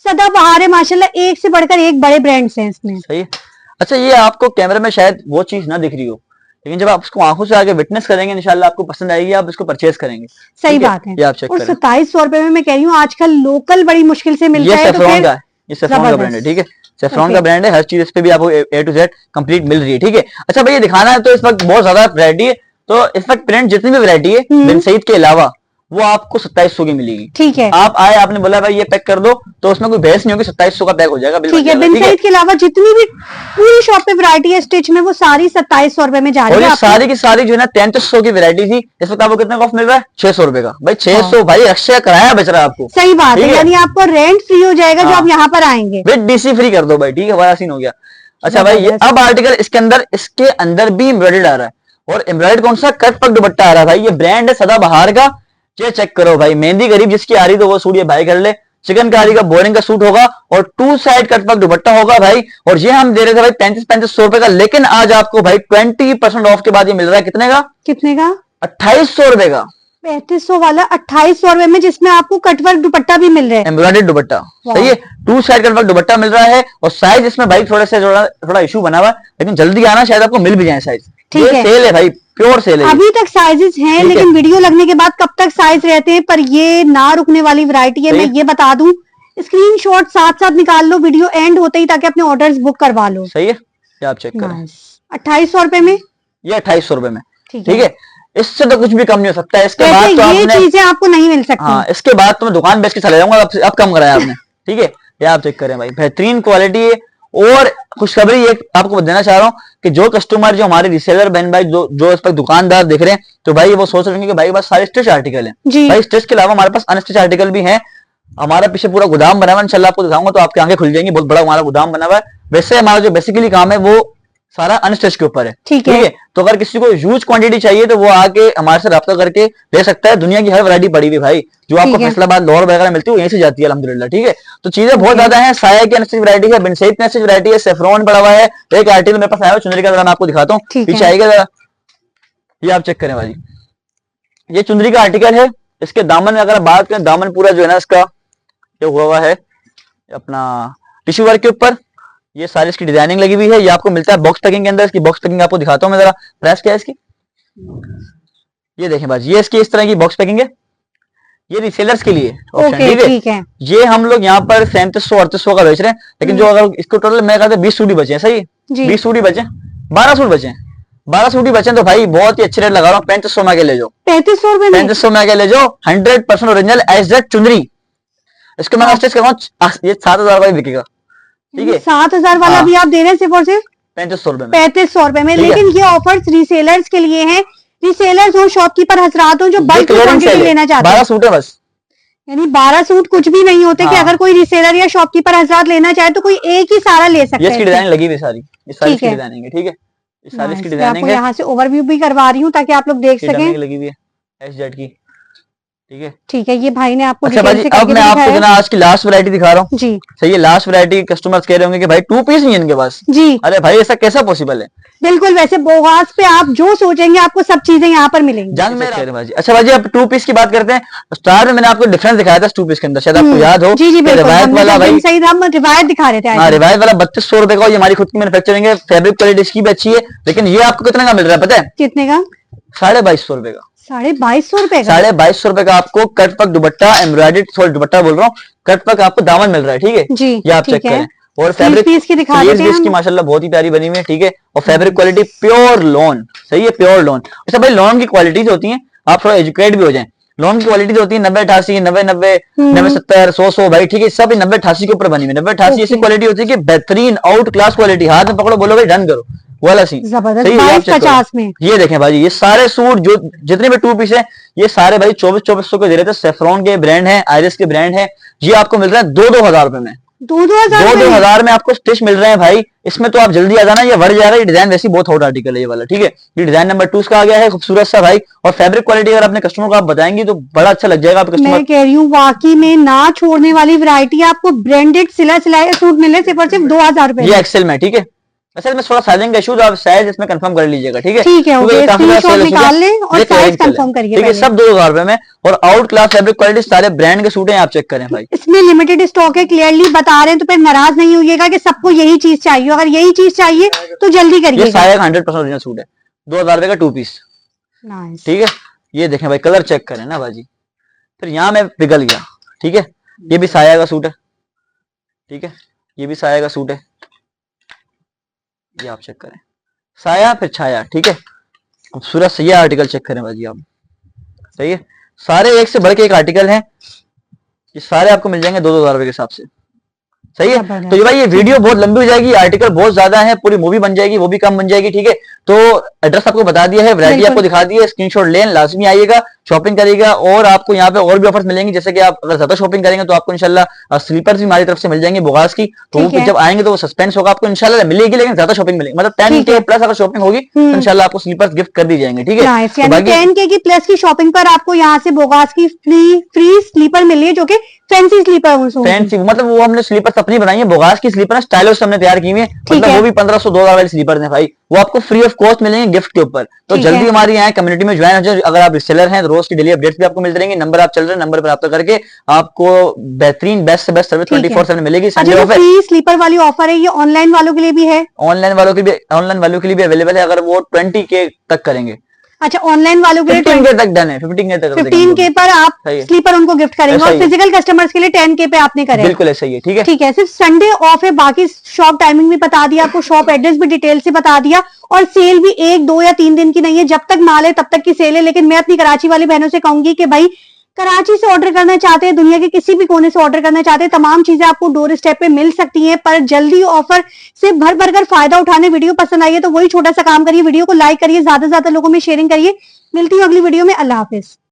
सदाबहार है, माशाल्लाह एक से बढ़कर एक बड़े ब्रांड्स हैं इसमें। सही है। अच्छा, ये आपको कैमरे में शायद वो चीज ना दिख रही हो, लेकिन जब आप उसको आंखों से आगे विटनेस करेंगे, इंशाल्लाह आपको पसंद आएगी, आप इसको परचेज करेंगे। सही बात है। ये आप चेक और करें, 2700 रुपए में मैं कह रही हूँ, आजकल लोकल बड़ी मुश्किल से मिलता है। ये सेफ्रॉन का ब्रांड है। ठीक है, सेफ्रॉन का ब्रांड है, हर चीज इस पे भी आपको A to Z कंप्लीट मिल रही है। ठीक है, अच्छा भाई, ये दिखाना है तो इस वक्त बहुत ज्यादा वैरायटी है, तो इस वक्त प्रिंट जितनी भी वैरायटी है बिन सईद के अलावा वो आपको 2700 की मिलेगी। ठीक है, आप आए, आपने बोला भाई ये पैक कर दो, तो उसमें कोई बहस नहीं होगी, 2700 का पैक हो जाएगा। ठीक है, बिन सईद के अलावा जितनी भी पूरी शॉप पे वैरायटी है स्टिच में, वो सारी 2700 रुपए में जा रही है। और सारी की सारी जो है ना 3300 की वैरायटी थी, इस वक्त आपको कितने का ऑफ मिल रहा है? 600 रुपए का भाई। 600 भाई, रक्षा कराया बच रहा है आपको। सही बात है, यानी आपको रेंट फ्री हो जाएगा जो आप यहाँ पर आएंगे, विद डीसी फ्री कर दो भाई। ठीक है, बड़ा सीन हो गया। अच्छा भाई, ये अब आर्टिकल इसके अंदर भी एम्ब्रॉयडर्ड आ रहा है, और एम्ब्रॉयडर्ड कौन सा? कट पग दुपट्टा आ रहा है भाई। ये ब्रांड है सदाबहार का, ये चेक करो भाई। मेहंदी गरीब जिसकी आ रही तो वो सूट ये भाई कर ले। चिकनकारी का बोरिंग का सूट होगा, और 2 साइड कट पग दुपट्टा होगा भाई। और ये हम दे रहे थे भाई 3500 रुपए का, लेकिन आज आपको भाई 20% ऑफ के बाद ये मिल रहा है कितने का? 2800 रुपए का। 3500 वाला 2800 रुपए में, जिसमें आपको कटवर्क दुपट्टा भी मिल रहा है, एम्ब्रॉयडर्ड दुपट्टा, सही है। 2 साइड कटवर्क दुपट्टा मिल रहा है, और साइज इसमें भाई थोड़ा इशू बना हुआ है, लेकिन जल्दी आना, शायद आपको मिल भी जाए साइज। ये सेल है भाई, प्योर सेल है। अभी तक साइजेस हैं, लेकिन वीडियो लगने के बाद कब तक साइज रहते हैं, पर ये ना रुकने वाली वैरायटी है। मैं ये बता दूं, स्क्रीनशॉट साथ साथ निकाल लो वीडियो एंड होते ही, ताकि अपने ऑर्डर्स बुक करवा लो। सही है, ये आप चेक करें, 2800 रुपए में, ये 2800 रुपए में। ठीक है, इससे तो कुछ भी कम नहीं हो सकता है। इसके बाद तो ये चीजें आपको नहीं मिल सकती। हाँ, इसके बाद तो मैं दुकान बेच के चला जाऊंगा, अब कम कराया आपने। ठीक है, ये आप चेक करें भाई, बेहतरीन क्वालिटी है। और खुशखबरी ये आपको देना चाह रहा हूँ कि जो कस्टमर, जो हमारे रिसेलर बहन भाई, जो इस पर दुकानदार देख रहे हैं, तो भाई वो सोच रहे हैं कि भाई बस सारे स्टिच आर्टिकल हैं। भाई स्टिच के अलावा हमारे पास अनस्टिच आर्टिकल भी हैं। हमारा पीछे पूरा गोदाम बना हुआ है, इंशाल्लाह आपको दिखाऊंगा तो आपकी आंखें खुल जाएंगी। बहुत बड़ा हमारा गोदाम बना हुआ है। वैसे हमारा जो बेसिकली काम है वो सारा अनस्टिच के ऊपर है। ठीक है, तो अगर किसी को ह्यूज क्वांटिटी चाहिए तो वो आके हमारे से रब्ता करके ले सकता है। दुनिया की हर वैरायटी पड़ी हुई भाई, जो आपको फैसलाबाद लाहौर वगैरह मिलती है, वो यहीं से जाती है अल्हम्दुलिल्लाह। ठीक है, तो चीजें बहुत ज्यादा है। साया की अनस्टिच वैरायटी है, बिन सईद की अनस्टिच वैरायटी है, सेफ्रॉन पड़ा हुआ है। एक आर्टिकल मेरे पास आया चुनरी का, जरा मैं आपको दिखाता हूँ, पीछे आएगा जरा, ये आप चेक करें भाई। ये चुनरी का आर्टिकल है। इसके दामन में अगर बात करें, दामन पूरा जो है ना इसका ये हुआ है अपना टिश्यू वर्क के ऊपर। ये सारी इसकी डिजाइनिंग लगी हुई है। ये आपको मिलता है बॉक्स पैकिंग के अंदर। इसकी बॉक्स पैकिंग आपको दिखाता हूँ मैं जरा, प्राइस क्या है इसकी, ये देखें भाई। ये इसकी इस तरह की बॉक्स पैकिंग है, ये रिसेलर्स के लिए ऑप्शन। ठीक है, ये हम लोग यहाँ पर 3700-3800 का बेच रहे हैं, लेकिन जो अगर इसको टोटल मैं कहता 20 सूट ही बचे हैं, सही है, 20 सूट ही बचे, 12 सूट बचे, 12 सूट ही बचे, तो भाई बहुत ही अच्छे रेट लगा रहा हूँ। 3500 में आगे ले जाओ, 3500 में आगे ले जाओ। 100% ओरिजिनल एसजेड चुनरी। इसको मैं स्टिच करवाऊँ, ये 7000 का ही बिकेगा। ठीक है, 7000 वाला भी आप दे रहे हैं सिर्फ और सिर्फ 3500 रुपए में, 3500 रुपए में। लेकिन ये ऑफर्स रीसेलर्स के लिए हैं, रिसेलर्स हो, शॉपकीपर हजरात हो, जो बल्क क्वांटिटी लेना चाहते हैं। 12 सूट है बस, यानी 12 सूट कुछ भी नहीं होते। कि अगर कोई रिसेलर या शॉपकीपर हजरात लेना चाहे तो कोई एक ही सारा ले सकता है। इसकी डिजाइन लगी हुई सारी, ये सारी इसकी डिजाइनिंग है। ठीक है, ये सारी इसकी डिजाइनिंग है। यहाँ से ओवरव्यू भी करवा रही हूँ ताकि आप लोग देख सकें, लगी हुई है एसजेड की। ठीक है, ये भाई ने आपको अच्छा भाई, अब मैं आपको ना आज की लास्ट वैरायटी दिखा रहा हूँ जी। सही है, लास्ट वैरायटी। कस्टमर्स कह रहे होंगे कि भाई 2 पीस नहीं है इनके पास जी। अरे भाई ऐसा कैसा पॉसिबल है? बिल्कुल, वैसे बोगास पे आप जो सोचेंगे आपको सब चीजें यहाँ पर मिलेंगी। जंग में भाजी। अच्छा भाजी, अब 2 पीस की बात करते हैं। स्टार में मैंने आपको डिफरेंस दिखाया था 2 पीस के अंदर, शायद आपको याद हो। जी जी बिल्कुल, रिवायत वाला भाई सही, हम रिवायत दिखा रहे थे। हाँ, रिवायत वाला 3200 रुपए का, ये हमारी खुद की मैन्युफैक्चरिंग है। फैब्रिक क्वालिटी इसकी भी अच्छी है, लेकिन ये आपको कितने का मिल रहा है पता है? कितने का? 2250 रुपए का। 2250 रुपए का? 2250 रुपए का आपको कट पग दुपट्टा, एम्ब्रॉयडर्ड दुपट्टा बोल रहा हूँ, कट पग आपको दामन मिल रहा है। ठीक है जी, ये आप चेक करें। और फैब्रिक पीस की दिखा देते हैं इसकी माशाल्लाह बहुत ही प्यारी बनी हुई है, ठीक है। और फैब्रिक क्वालिटी प्योर लॉन, सही है, प्योर लॉन। अच्छा भाई, लॉन की क्वालिटीज होती हैं, आप थोड़ा एजुकेट भी हो जाएं। लॉन की क्वालिटी होती है 90-88, 90-90, 90-70, 100-100 भाई, ठीक है, सब 90-88 के ऊपर बनी हुई। 90-88 ऐसी क्वालिटी होती है कि बेहतरीन आउट क्लास क्वालिटी, हाथ में पकड़ो बोलो भाई डन करो वाला सीन। जबरदस्त, सही है, आप चेक 22-50 करो। में। ये देखें भाई, ये सारे सूट जो जितने भी 2 पीस है, ये सारे भाई 2400 के दे रहे थे। सेफ्रॉन के ब्रांड है, आयरिस के ब्रांड है, ये आपको मिल रहा है 2-2 हजार रुपए में। 2-2 हजार में आपको स्टिच मिल रहे हैं भाई। इसमें तो आप जल्दी आ जाना, ये बढ़ जाएगा। ये डिजाइन वैसी बहुत हॉट आर्टिकल है ये वाला, ठीक है। ये डिजाइन नंबर 2 का आ गया है, खूबसूरत सा भाई। और फैब्रिक क्वालिटी अगर अपने कस्टमर को आप बताएंगी तो बड़ा अच्छा लग जाएगा आपके कस्टमर। मैं कह रही हूँ वाकई में ना छोड़ने वाली वैरायटी, आपको ब्रांडेड सिला सिलाया सूट मिले सिर्फ और सिर्फ 2000 रुपए। ये एक्सेल में, ठीक है। अच्छा, इसमें थोड़ा साइजिंग का इशू, आप साइज इसमें कंफर्म कर लीजिएगा, ठीक है। ठीक है, क्योंकि ओके, काफी स्क्रीनशॉट ज्यादा निकाल लें और ये साइज clearing sale है, कंफर्म करिए ठीक है। पहले। सब 2000 रुपए में, और आउट क्लास फैब्रिक क्वालिटी सारे ब्रांड के सूट हैं, आप चेक करें भाई। इसमें लिमिटेड स्टॉक है, क्लियरली बता रहे हैं, तो फिर नाराज नहीं होइएगा कि सबको यही चीज चाहिए। अगर यही चीज चाहिए तो जल्दी ये करिएगा। साया का 100% ओरिजिनल सूट है, 2000 रुपए का 2 पीस, नाइस। ठीक है। ये देखें भाई, कलर चेक करें ना बाजी। फिर यहाँ मैं पिघल गया, ठीक है। ये भी साया का सूट है, ठीक है। ये भी साया का सूट है, ये आप चेक करें, साया फिर छाया, ठीक है। खूबसूरत से ये आर्टिकल चेक करें बाजी आप, सही है। सारे एक से बढ़ के एक आर्टिकल हैं, ये सारे आपको मिल जाएंगे 2-2 हजार रुपए के हिसाब से, सही है। तो ये भाई, ये वीडियो बहुत लंबी हो जाएगी, आर्टिकल बहुत ज्यादा है, पूरी मूवी बन जाएगी, वो भी कम बन जाएगी, ठीक है। तो एड्रेस आपको बता दिया है, वैरायटी आपको दिखा दी है, स्क्रीनशॉट लें, लाजमी आइएगा, शॉपिंग करिएगा। और आपको यहाँ पे और भी ऑफर्स मिलेंगे, जैसे कि आप अगर ज्यादा शॉपिंग करेंगे तो आपको इंशाल्लाह स्लीपर्स भी हमारी तरफ से मिल जाएंगे बुगास की। तो वो जब आएंगे तो वो सस्पेंस होगा, आपको इंशाल्लाह मिलेगी, लेकिन ज्यादा शॉपिंग मिलेगी, मतलब 10K प्लस अगर शॉपिंग होगी तो इंशाल्लाह आपको स्लीपर्स गिफ्ट कर दी जाएंगे, ठीक है। 10K की प्लस की शॉपिंग पर आपको यहाँ से बोगास की फ्री स्लीपर मिल रही है, जो कि फैंसी स्लीपर, फैंसी मतलब वो हमने स्लीपर्स अपनी बनाई है, बोगास की स्लीपर स्टाइलिश हमने तैयार की हुई है, मतलब वो भी 1500-2000 वाली स्लीपर है भाई, वो आपको फ्री ऑफ कॉस्ट मिलेंगे गिफ्ट के ऊपर। तो जल्दी हमारी यहाँ कम्युनिटी में ज्वाइन हो जाए। अगर आप रिसेलर हैं तो रोज की डेली अपडेट्स भी आपको मिलते रहेंगे। नंबर आप चल रहे हैं, नंबर पर रब्ता करके आपको बेहतरीन बेस्ट से बेस्ट सर्विस 24/7 मिलेगी। संडे ऑफ फ्री स्लीपर वाली ऑफर है, ये ऑनलाइन वालों के लिए भी है, ऑनलाइन वालों के लिए भी अवेलेबल है, अगर वो 20K तक करेंगे। अच्छा, ऑनलाइन वालों के लिए 15K तक डन है, 15K पर आप स्लीपर उनको गिफ्ट करेंगे, और फिजिकल कस्टमर्स के लिए 10K पे आपने करें। बिल्कुल ऐसा ही है, ठीक है। ठीक है, सिर्फ संडे ऑफ है, बाकी शॉप टाइमिंग भी बता दिया आपको, शॉप एड्रेस भी डिटेल से बता दिया, और सेल भी 1, 2 या 3 दिन की नहीं है, जब तक माल है तब तक की सेल है। लेकिन मैं अपनी कराची वाली बहनों से कहूंगी कि भाई, कराची से ऑर्डर करना चाहते हैं, दुनिया के किसी भी कोने से ऑर्डर करना चाहते हैं, तमाम चीजें आपको डोर स्टेप पे मिल सकती हैं। पर जल्दी ऑफर से भर भर कर फायदा उठाने। वीडियो पसंद आई है तो वही छोटा सा काम करिए, वीडियो को लाइक करिए, ज्यादा से ज्यादा लोगों में शेयरिंग करिए। मिलती हूँ अगली वीडियो में, अल्लाह हाफिज।